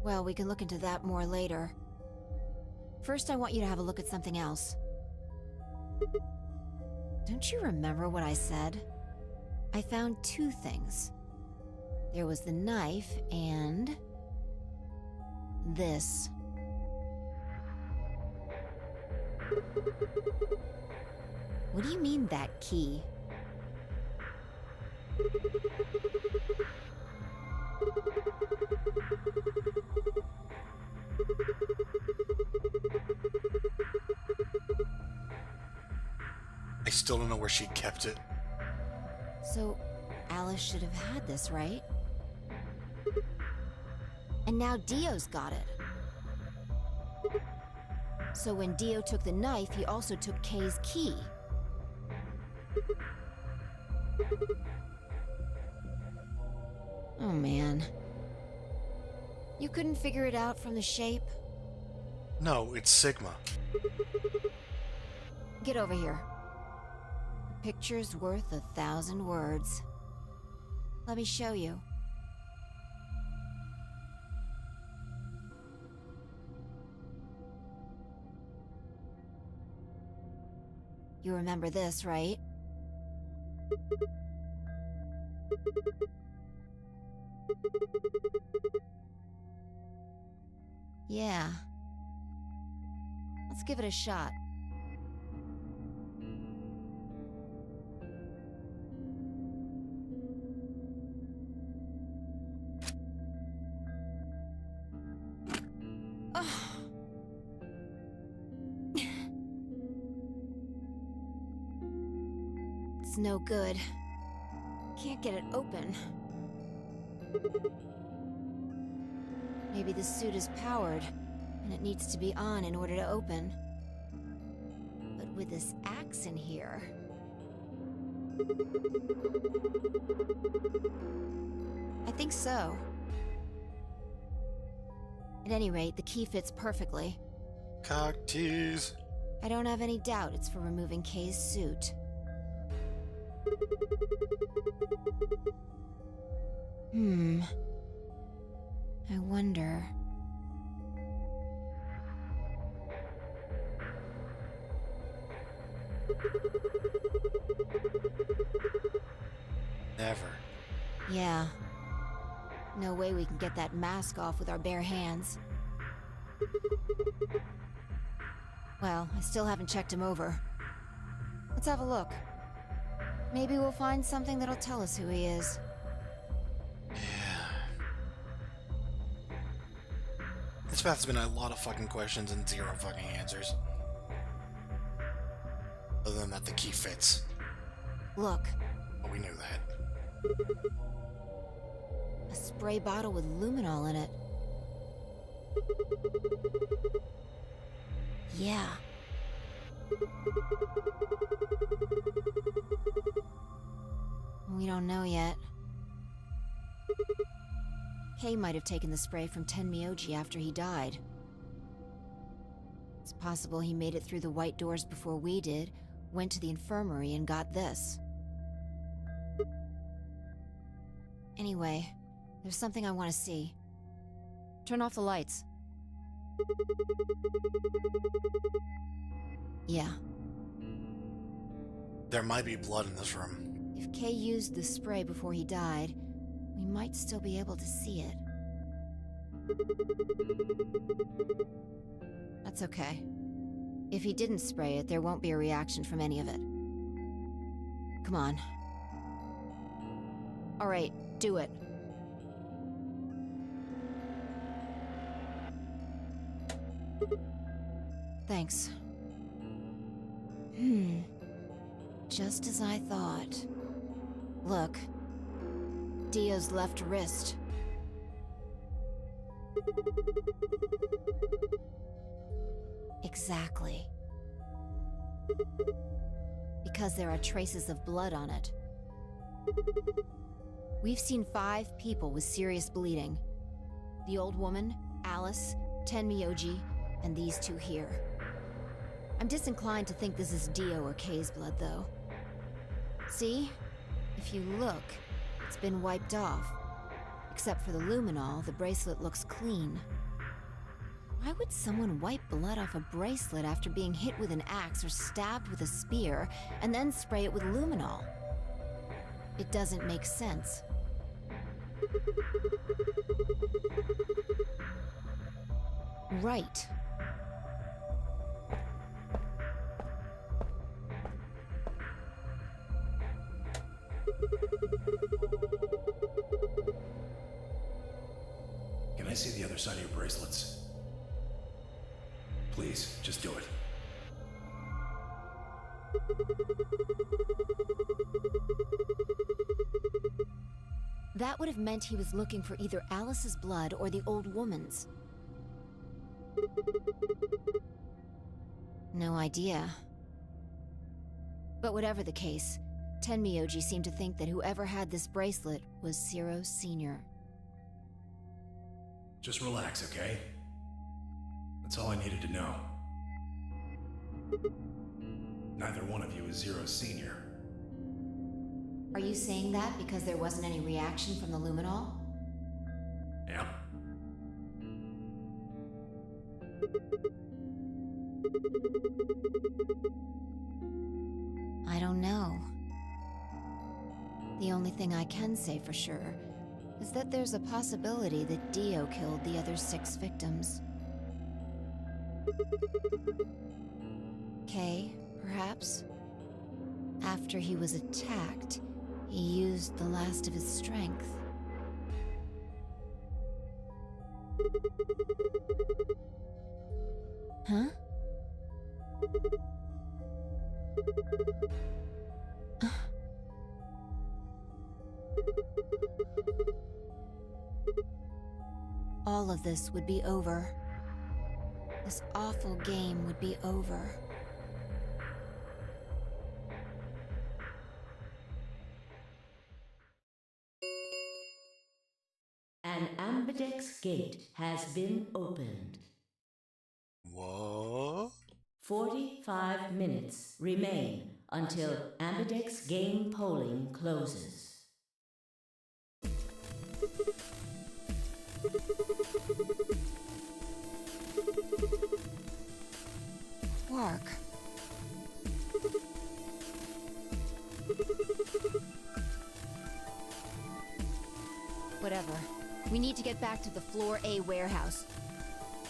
Well, we can look into that more later. First, I want you to have a look at something else. Don't you remember what I said? I found two things. There was the knife and... this. What do you mean, that key? I still don't know where she kept it. So, Alice should have had this, right? And now Dio's got it. So when Dio took the knife, he also took Kay's key. Oh man. You couldn't figure it out from the shape? No, it's Sigma. Get over here. A picture's worth 1,000 words. Let me show you. You remember this, right? Yeah. Let's give it a shot. It's no good. Can't get it open. Maybe the suit is powered, and it needs to be on in order to open. But with this axe in here... I think so. At any rate, the key fits perfectly. Cock tease. I don't have any doubt it's for removing Kay's suit. I wonder... Never. Yeah. No way we can get that mask off with our bare hands. Well, I still haven't checked him over. Let's have a look. Maybe we'll find something that'll tell us who he is. This path's been a lot of fucking questions and zero fucking answers. Other than that, the key fits. Look. But we knew that. A spray bottle with luminol in it. Yeah. We don't know yet. Kay might have taken the spray from Tenmyoji after he died. It's possible he made it through the white doors before we did, went to the infirmary and got this. Anyway, there's something I want to see. Turn off the lights. Yeah. There might be blood in this room. If Kay used the spray before he died, we might still be able to see it. That's okay. If he didn't spray it, there won't be a reaction from any of it. Come on. All right, do it. Thanks. Just as I thought. Look. Dio's left wrist. Exactly. Because there are traces of blood on it. We've seen 5 people with serious bleeding. The old woman, Alice, Tenmyoji, and these 2 here. I'm disinclined to think this is Dio or Kay's blood, though. See? If you look, it's been wiped off. Except for the luminol, the bracelet looks clean. Why would someone wipe blood off a bracelet after being hit with an axe or stabbed with a spear, and then spray it with luminol? It doesn't make sense. Right. Can I see the other side of your bracelets? Please, just do it. That would have meant he was looking for either Alice's blood or the old woman's. No idea. But whatever the case, Tenmyoji seemed to think that whoever had this bracelet was Zero Sr. Just relax, okay? That's all I needed to know. Neither one of you is Zero Senior. Are you saying that because there wasn't any reaction from the luminol? Yeah? I don't know. The only thing I can say for sure is that there's a possibility that Dio killed the other 6 victims. Kay, perhaps? After he was attacked, he used the last of his strength. Huh? All of this would be over. This awful game would be over. An ambidex gate has been opened. What? 45 minutes remain until ambidex game polling closes. Quark. Whatever. We need to get back to the Floor A warehouse.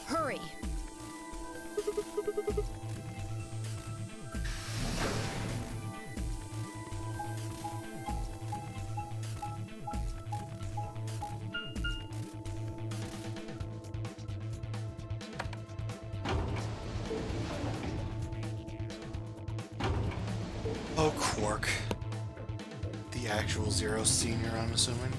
Hurry! Oh, Quark. The actual Zero Senior, I'm assuming.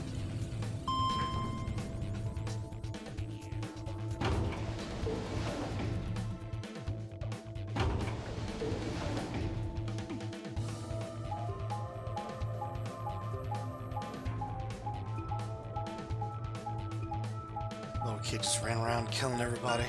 Little kid just ran around killing everybody.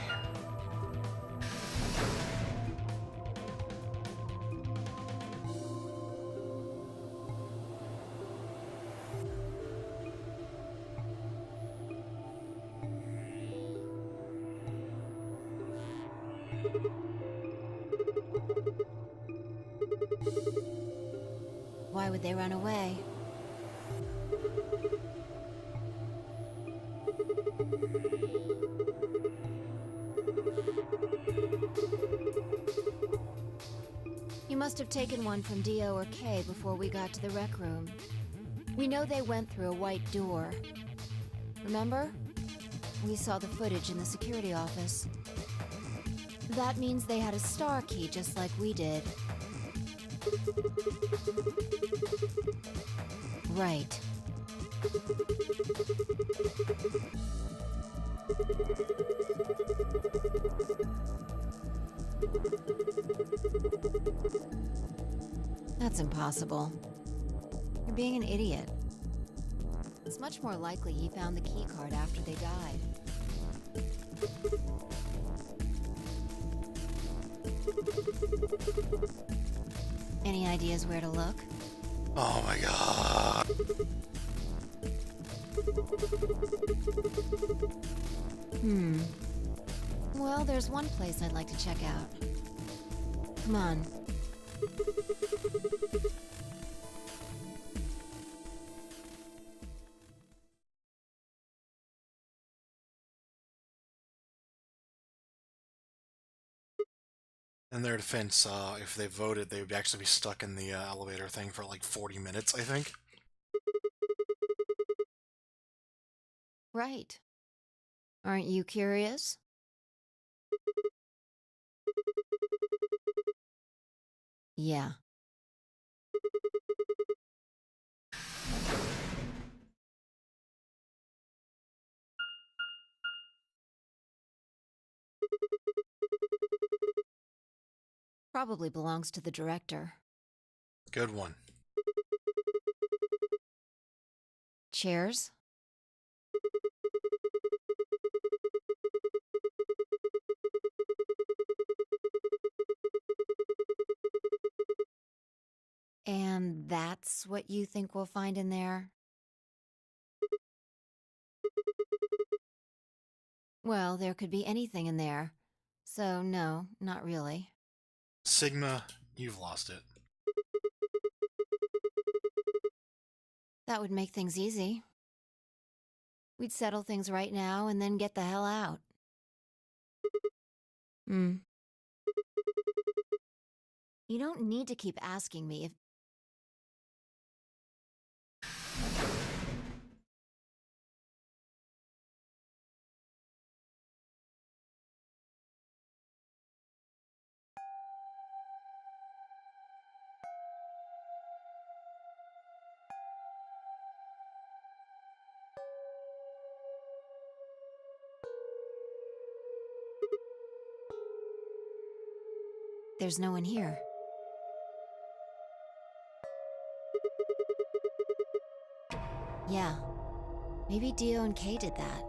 Why would they run away? must have taken one from Dio or Kay before we got to the rec room. We know they went through a white door. Remember? We saw the footage in the security office. That means they had a star key just like we did. Right. That's impossible. You're being an idiot. It's much more likely he found the key card after they died. Any ideas where to look? Oh my god. Well, there's one place I'd like to check out. Come on. In their defense, if they voted, they would actually be stuck in the elevator thing for like 40 minutes, I think. Right. Aren't you curious? Yeah. Probably belongs to the director. Good one. Chairs? And that's what you think we'll find in there? Well, there could be anything in there. So, no, not really. Sigma, you've lost it. That would make things easy. We'd settle things right now and then get the hell out. You don't need to keep asking me if... There's no one here. Yeah. Maybe Dio and Kay did that.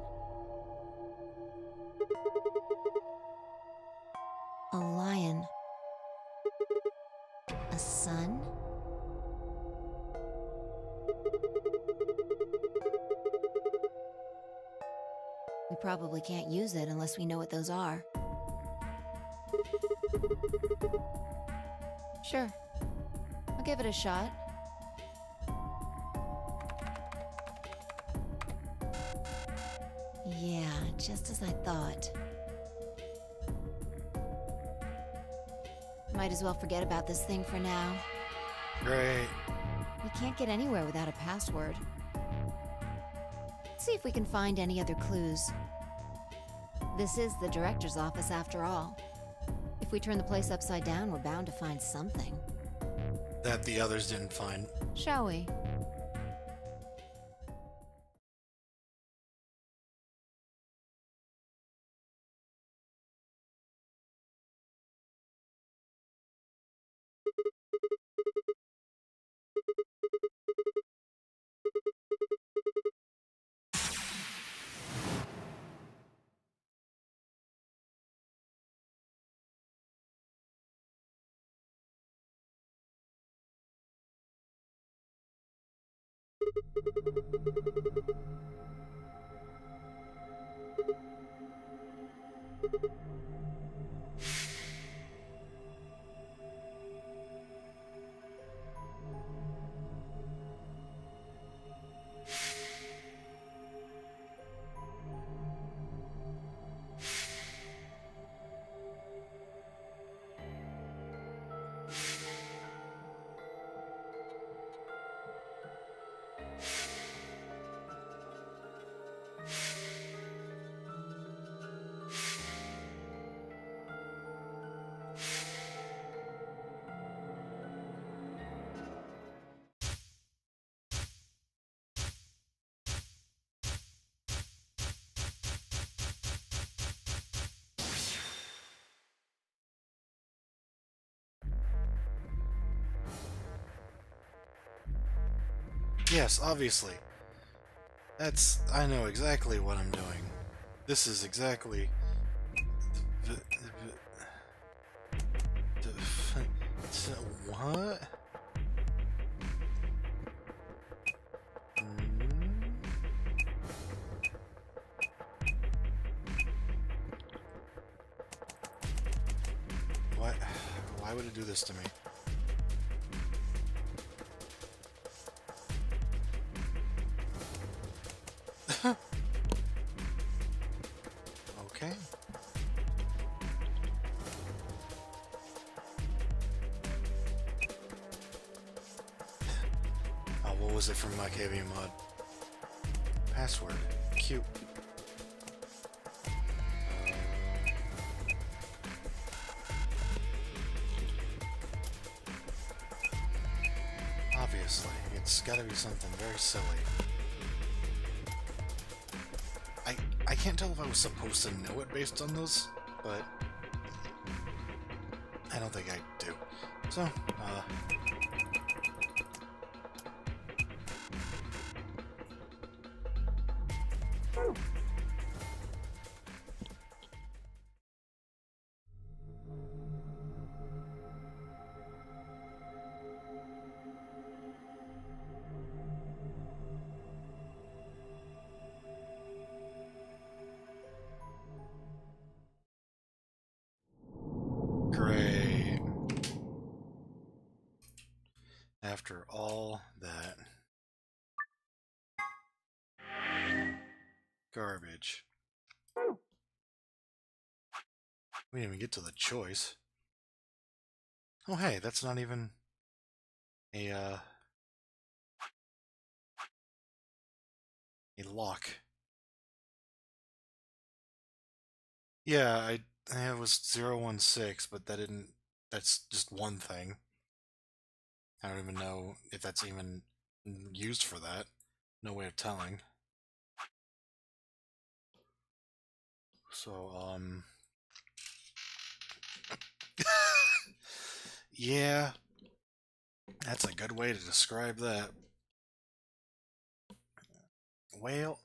A lion. A sun? We probably can't use it unless we know what those are. Sure. I'll give it a shot. Yeah, just as I thought. Might as well forget about this thing for now. Great. We can't get anywhere without a password. Let's see if we can find any other clues. This is the director's office after all. If we turn the place upside down, we're bound to find something. That the others didn't find. Shall we? Yes, obviously. I know exactly what I'm doing. This is exactly... What? What? Why would it do this to me? Okay. Oh, what was it from my KV mod? Password. Cute. Obviously, it's gotta be something very silly. I can't tell if I was supposed to know it based on this, but I don't think I do. So, great. After all that garbage. We didn't even get to the choice. Oh hey, that's not even a lock. Yeah, it was 016, but that's just one thing. I don't even know if that's even used for that. No way of telling. So, yeah, that's a good way to describe that. Well,